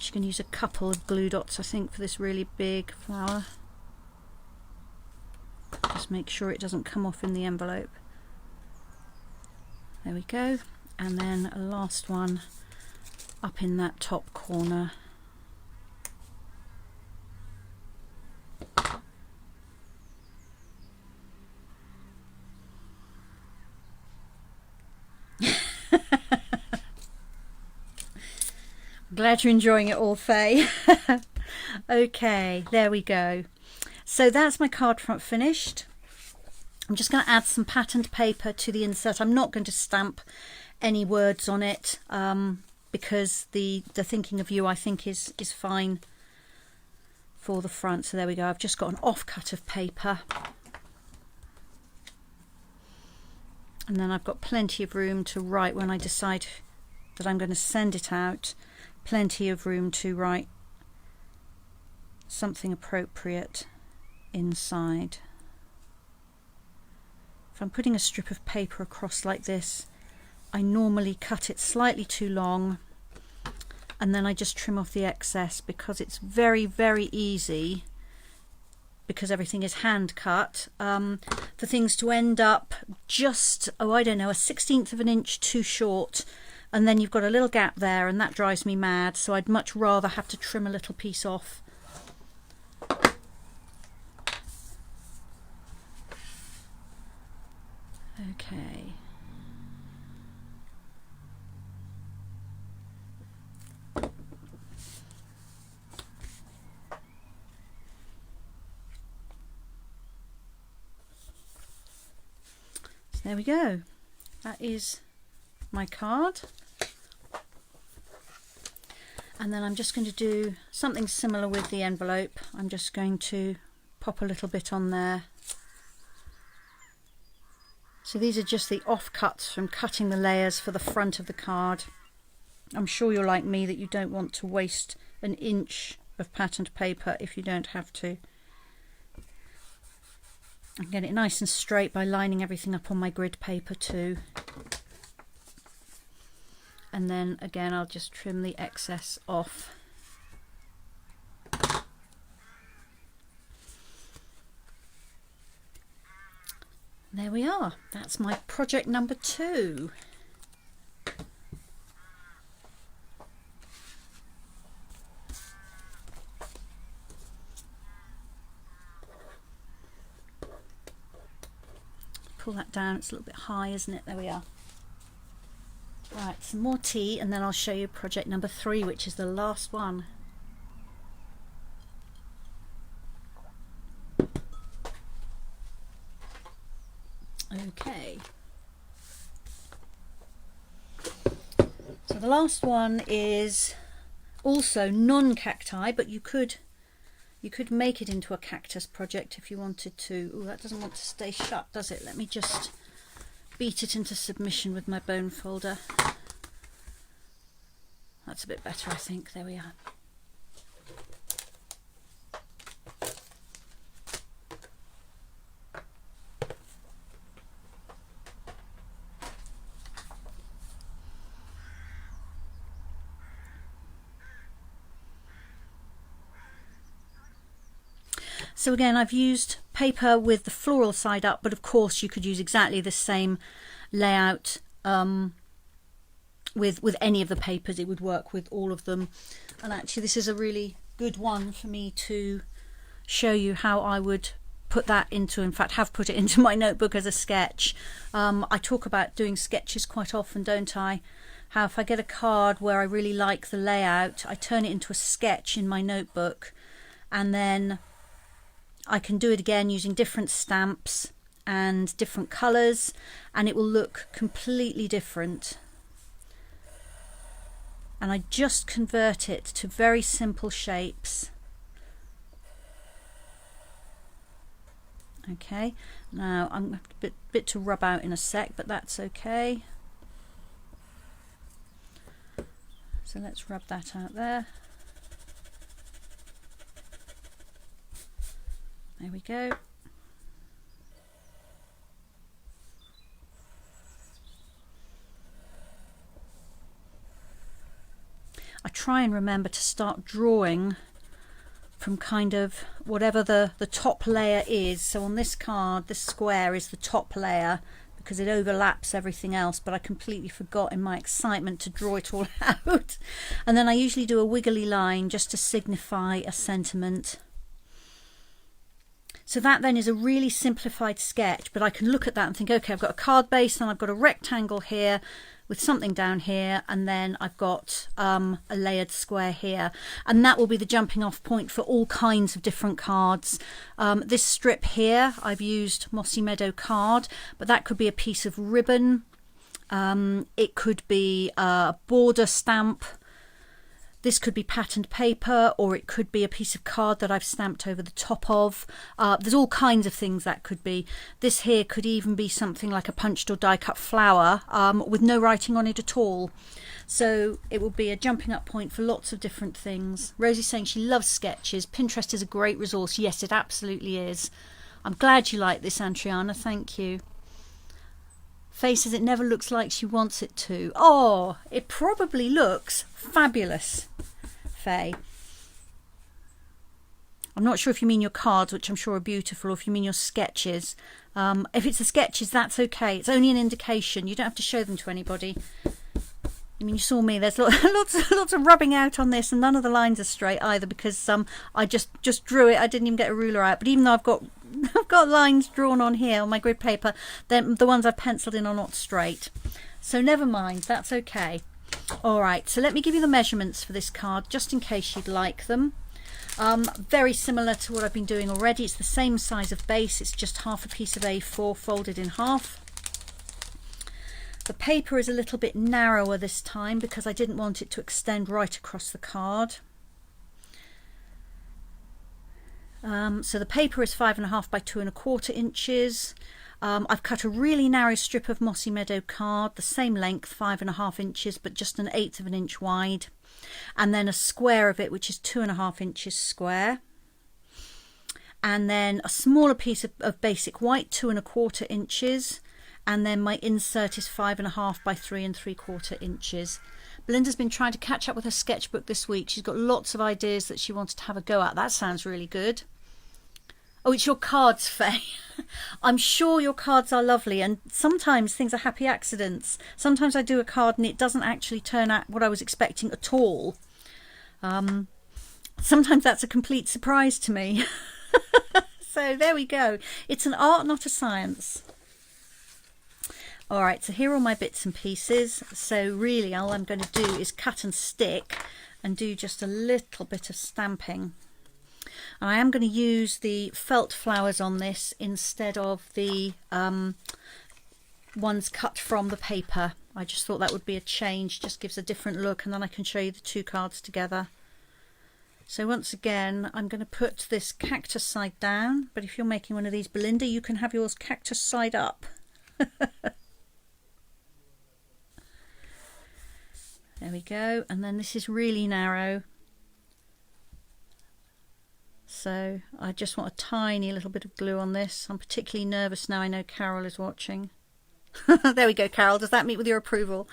You can use a couple of glue dots, I think, for this really big flower. Just make sure it doesn't come off in the envelope. There we go. And then a last one up in that top corner. Glad you're enjoying it all, Faye. Okay, there we go. So that's my card front finished. I'm just going to add some patterned paper to the insert. I'm not going to stamp any words on it because the thinking of you, I think, is fine for the front. So there we go. I've just got an offcut of paper. And then I've got plenty of room to write when I decide that I'm going to send it out. Plenty of room to write something appropriate inside. If I'm putting a strip of paper across like this, I normally cut it slightly too long and then I just trim off the excess, because it's very, very easy, because everything is hand cut, for things to end up just, oh, I don't know, a 1/16 of an inch too short, and then you've got a little gap there, and that drives me mad. So I'd much rather have to trim a little piece off. Okay. So there we go. That is my card. And then I'm just going to do something similar with the envelope. I'm just going to pop a little bit on there. So these are just the offcuts from cutting the layers for the front of the card. I'm sure you're like me, that you don't want to waste an inch of patterned paper if you don't have to. And get it nice and straight by lining everything up on my grid paper too. And then again, I'll just trim the excess off. There we are. That's my project number 2. Pull that down, it's a little bit high, isn't it? There we are. Right, some more tea, and then I'll show you project number 3, which is the last one. Okay. So the last one is also non-cacti, but you could make it into a cactus project if you wanted to. Oh, that doesn't want to stay shut, does it? Let me just beat it into submission with my bone folder. That's a bit better, I think. There we are. So again, I've used paper with the floral side up, but of course you could use exactly the same layout with any of the papers. It would work with all of them. And actually this is a really good one for me to show you how I would put that into, in fact have put it into my notebook as a sketch. I talk about doing sketches quite often, don't I? How if I get a card where I really like the layout, I turn it into a sketch in my notebook, and then I can do it again using different stamps and different colours, and it will look completely different. And I just convert it to very simple shapes. Okay, now I'm going to have a bit to rub out in a sec, but that's okay. So let's rub that out there. There we go. I try and remember to start drawing from kind of whatever the top layer is. So on this card, this square is the top layer, because it overlaps everything else, but I completely forgot in my excitement to draw it all out. And then I usually do a wiggly line just to signify a sentiment. So that then is a really simplified sketch, but I can look at that and think, okay, I've got a card base, and I've got a rectangle here with something down here, and then I've got a layered square here, and that will be the jumping off point for all kinds of different cards. This strip here, I've used Mossy Meadow card, but that could be a piece of ribbon, it could be a border stamp. This could be patterned paper, or it could be a piece of card that I've stamped over the top of. There's all kinds of things that could be. This here could even be something like a punched or die cut flower with no writing on it at all. So it will be a jumping up point for lots of different things. Rosie's saying she loves sketches. Pinterest is a great resource. Yes, it absolutely is. I'm glad you like this, Antriana. Thank you. Faye says it never looks like she wants it to. Oh, it probably looks fabulous, Faye. I'm not sure if you mean your cards, which I'm sure are beautiful, or if you mean your sketches. If it's the sketches, that's okay. It's only an indication. You don't have to show them to anybody. I mean, you saw me. There's lots of rubbing out on this, and none of the lines are straight either, because I just drew it. I didn't even get a ruler out. But even though I've got lines drawn on here on my grid paper, then the ones I've penciled in are not straight. So never mind. That's okay. All right. So let me give you the measurements for this card, just in case you'd like them. Very similar to what I've been doing already. It's the same size of base. It's just half a piece of A4 folded in half. The paper is a little bit narrower this time because I didn't want it to extend right across the card. So the paper is 5.5 by 2.25 inches. I've cut a really narrow strip of Mossy Meadow card, the same length, 5.5 inches, but just 1/8 of an inch wide. And then a square of it, which is 2.5 inches square. And then a smaller piece of basic white, 2.25 inches. And then my insert is 5.5 by 3.75 inches. Belinda's been trying to catch up with her sketchbook this week. She's got lots of ideas that she wanted to have a go at. That sounds really good. Oh, it's your cards, Faye. I'm sure your cards are lovely, and sometimes things are happy accidents. Sometimes I do a card and it doesn't actually turn out what I was expecting at all. Sometimes that's a complete surprise to me. So there we go. It's an art, not a science. Alright, so here are all my bits and pieces. So really all I'm going to do is cut and stick and do just a little bit of stamping. And I am going to use the felt flowers on this instead of the ones cut from the paper. I just thought that would be a change, just gives a different look, and then I can show you the two cards together. So once again, I'm going to put this cactus side down, but if you're making one of these, Belinda, you can have yours cactus side up. There we go, and then this is really narrow, so I just want a tiny little bit of glue on this. I'm particularly nervous now I know Carol is watching. There we go, Carol, does that meet with your approval?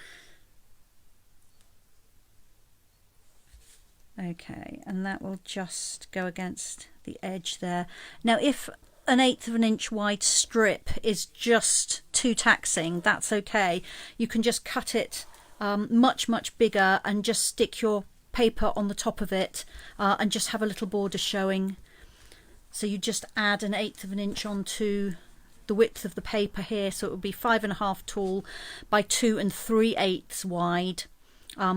Okay, and that will just go against the edge there. Now if 1/8 of an inch wide strip is just too taxing, that's okay. You can just cut it much bigger and just stick your paper on the top of it and just have a little border showing. So you just add 1/8 of an inch onto the width of the paper here, so it would be 5.5 tall by 2 3/8 wide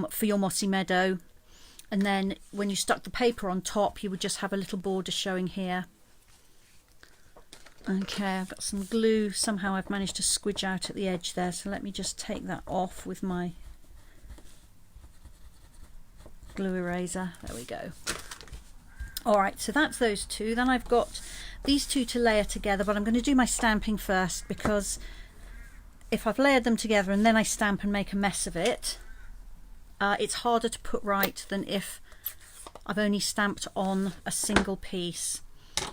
for your Mossy Meadow. And then when you stuck the paper on top, you would just have a little border showing here. Okay, I've got some glue. Somehow I've managed to squidge out at the edge there, so let me just take that off with my glue eraser. There we go. Alright, so that's those two. Then I've got these two to layer together, but I'm going to do my stamping first, because if I've layered them together and then I stamp and make a mess of it, it's harder to put right than if I've only stamped on a single piece.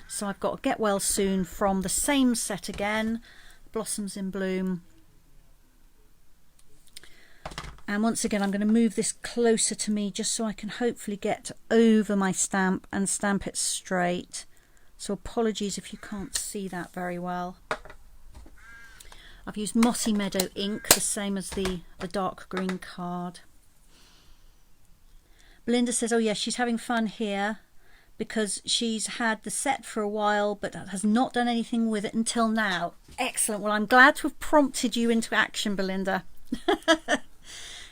So I've got Get Well Soon from the same set again, Blossoms in Bloom. And once again, I'm going to move this closer to me just so I can hopefully get over my stamp and stamp it straight. So apologies if you can't see that very well. I've used Mossy Meadow ink, the same as the dark green card. Belinda says, oh yes, she's having fun here because she's had the set for a while but has not done anything with it until now. Excellent. Well, I'm glad to have prompted you into action, Belinda.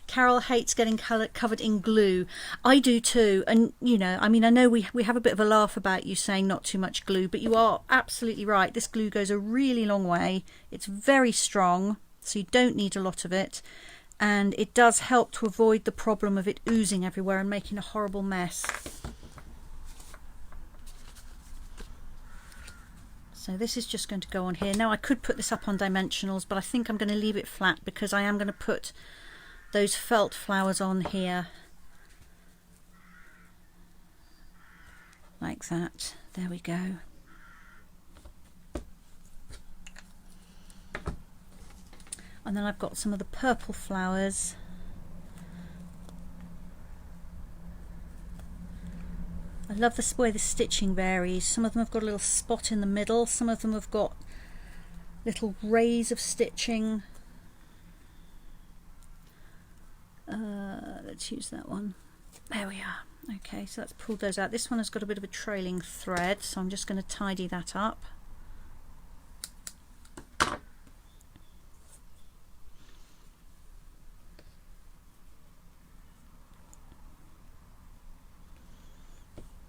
Carol hates getting covered in glue. I do too. And, you know, I mean, I know we have a bit of a laugh about you saying not too much glue, but you are absolutely right. This glue goes a really long way. It's very strong, so you don't need a lot of it. And it does help to avoid the problem of it oozing everywhere and making a horrible mess. So this is just going to go on here. Now I could put this up on dimensionals, but I think I'm going to leave it flat because I am going to put those felt flowers on here like that. There we go. And then I've got some of the purple flowers. I love the way the stitching varies. Some of them have got a little spot in the middle, some of them have got little rays of stitching. Let's use that one. There we are. Okay, so let's pull those out. This one has got a bit of a trailing thread, so I'm just going to tidy that up.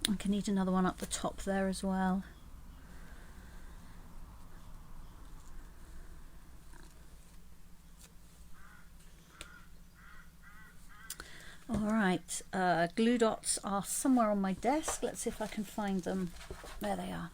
I can need another one up the top there as well. Alright, glue dots are somewhere on my desk. Let's see if I can find them. There they are.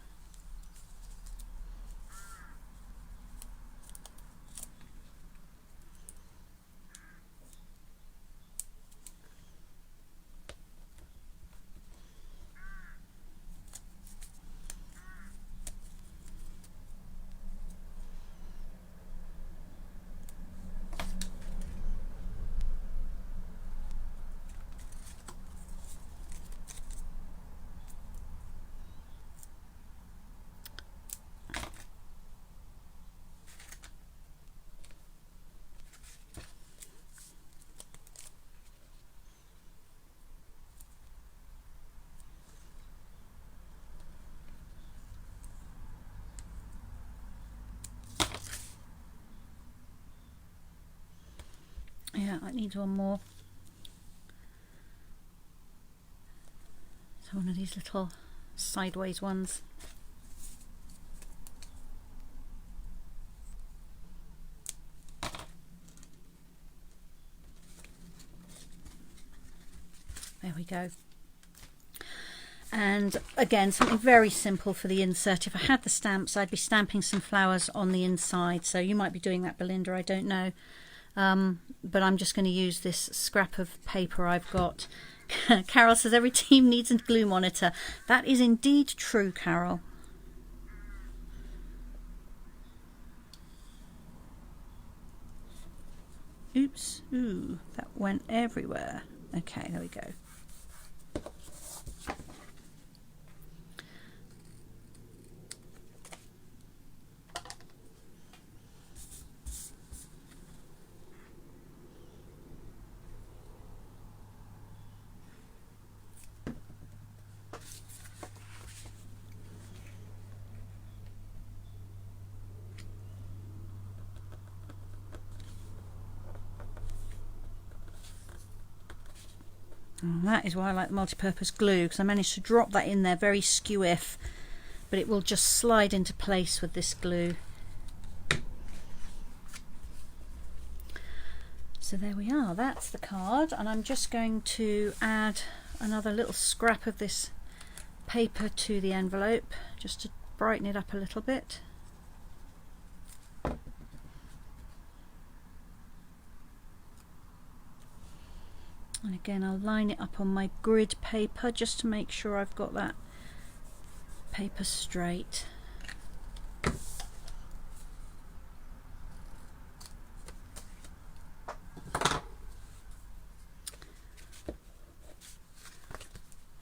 Yeah, I need one more. So one of these little sideways ones. There we go. And again, something very simple for the insert. If I had the stamps, I'd be stamping some flowers on the inside. So you might be doing that, Belinda, I don't know. But I'm just going to use this scrap of paper I've got. Carol says every team needs a glue monitor. That is indeed true, Carol. Oops, ooh, that went everywhere. Okay, there we go. And that is why I like the multi-purpose glue, because I managed to drop that in there very skew-if, but it will just slide into place with this glue. So there we are, that's the card, and I'm just going to add another little scrap of this paper to the envelope just to brighten it up a little bit. And again, I'll line it up on my grid paper just to make sure I've got that paper straight.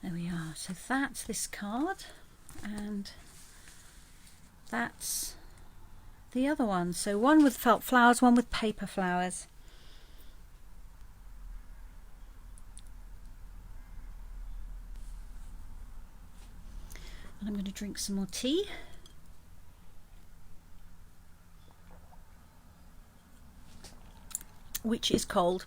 There we are. So that's this card, and that's the other one. So one with felt flowers, one with paper flowers. And I'm going to drink some more tea. Which is cold.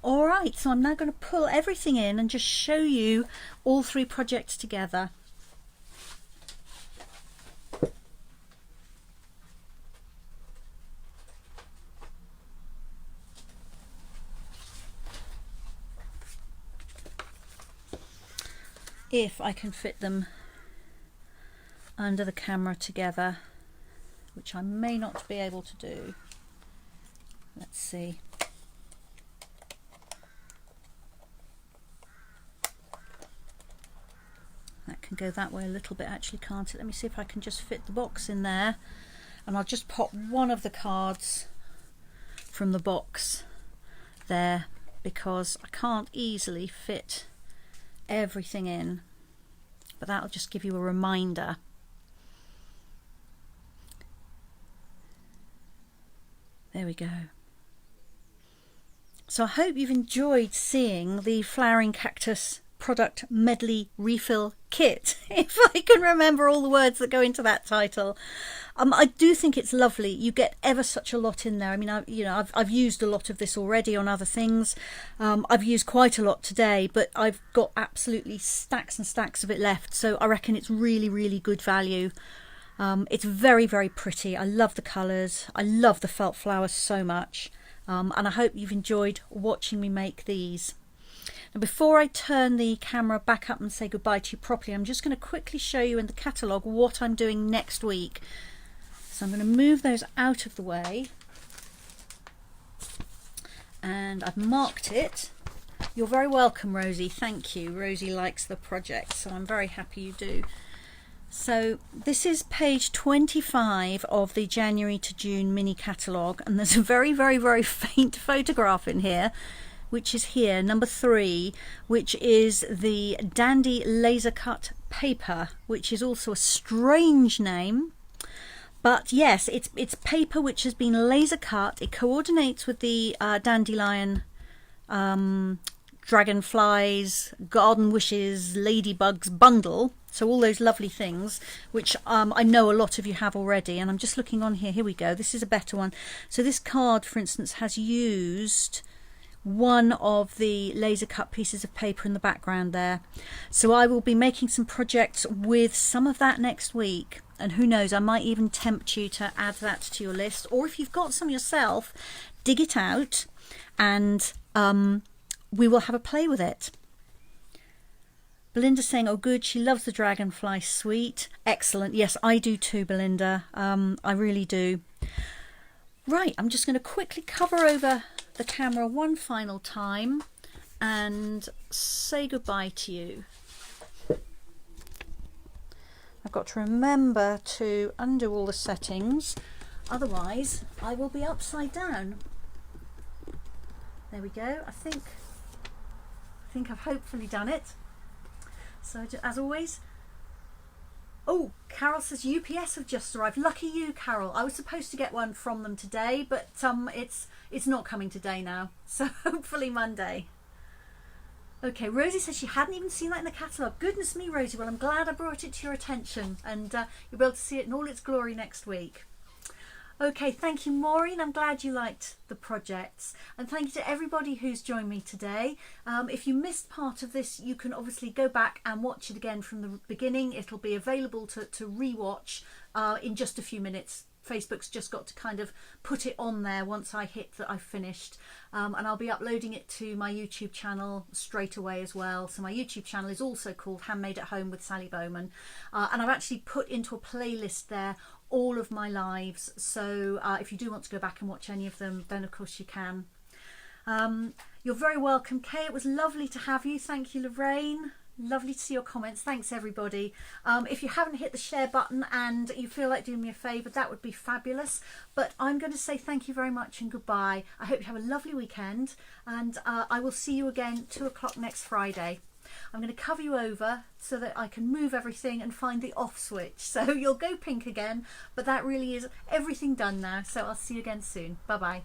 All right, so I'm now going to pull everything in and just show you all three projects together. If I can fit them under the camera together, which I may not be able to do. Let's see. That can go that way a little bit actually, can't it? Let me see if I can just fit the box in there, and I'll just pop one of the cards from the box there because I can't easily fit everything in, but that'll just give you a reminder. There we go. So I hope you've enjoyed seeing the Flowering Cactus product medley refill kit, if I can remember all the words that go into that title. I do think it's lovely. You get ever such a lot in there. I mean, I've used a lot of this already on other things. I've used quite a lot today, but I've got absolutely stacks and stacks of it left. So I reckon it's really, really good value. It's very, very pretty. I love the colours. I love the felt flowers so much. And I hope you've enjoyed watching me make these. Now, before I turn the camera back up and say goodbye to you properly, I'm just going to quickly show you in the catalogue what I'm doing next week. So I'm going to move those out of the way. And I've marked it. You're very welcome, Rosie. Thank you. Rosie likes the project, so I'm very happy you do. So this is page 25 of the January to June mini catalogue, and there's a very, very, very faint photograph in here, which is here, number 3, which is the Dandy Laser Cut Paper, which is also a strange name. But yes, it's paper which has been laser cut. It coordinates with the dandelion, dragonflies, garden wishes, ladybugs bundle. So all those lovely things, which I know a lot of you have already. And I'm just looking on here. Here we go. This is a better one. So this card, for instance, has used one of the laser cut pieces of paper in the background there. So I will be making some projects with some of that next week. And who knows, I might even tempt you to add that to your list. Or if you've got some yourself, dig it out and we will have a play with it. Belinda's saying, oh good, she loves the dragonfly, sweet. Excellent. Yes, I do too, Belinda. I really do. Right, I'm just going to quickly cover over the camera one final time and say goodbye to you. I've got to remember to undo all the settings, otherwise I will be upside down. There we go. I think I've hopefully done it. So as always, oh, Carol says UPS have just arrived. Lucky you, Carol. I was supposed to get one from them today, but it's not coming today now. So hopefully Monday. Okay, Rosie says she hadn't even seen that in the catalogue. Goodness me, Rosie. Well, I'm glad I brought it to your attention, and you'll be able to see it in all its glory next week. Okay, thank you, Maureen. I'm glad you liked the projects. And thank you to everybody who's joined me today. If you missed part of this, you can obviously go back and watch it again from the beginning. It'll be available to re-watch in just a few minutes. Facebook's just got to kind of put it on there once I hit that I've finished. And I'll be uploading it to my YouTube channel straight away as well. So my YouTube channel is also called Handmade at Home with Sally Bowman. And I've actually put into a playlist there all of my lives. So if you do want to go back and watch any of them, then of course you can. You're very welcome, Kay. It was lovely to have you. Thank you, Lorraine. Lovely to see your comments. Thanks, everybody. If you haven't hit the share button and you feel like doing me a favour, that would be fabulous. But I'm going to say thank you very much and goodbye. I hope you have a lovely weekend, and I will see you again 2 o'clock next Friday. I'm going to cover you over so that I can move everything and find the off switch. So you'll go pink again, but that really is everything done now. So I'll see you again soon. Bye bye.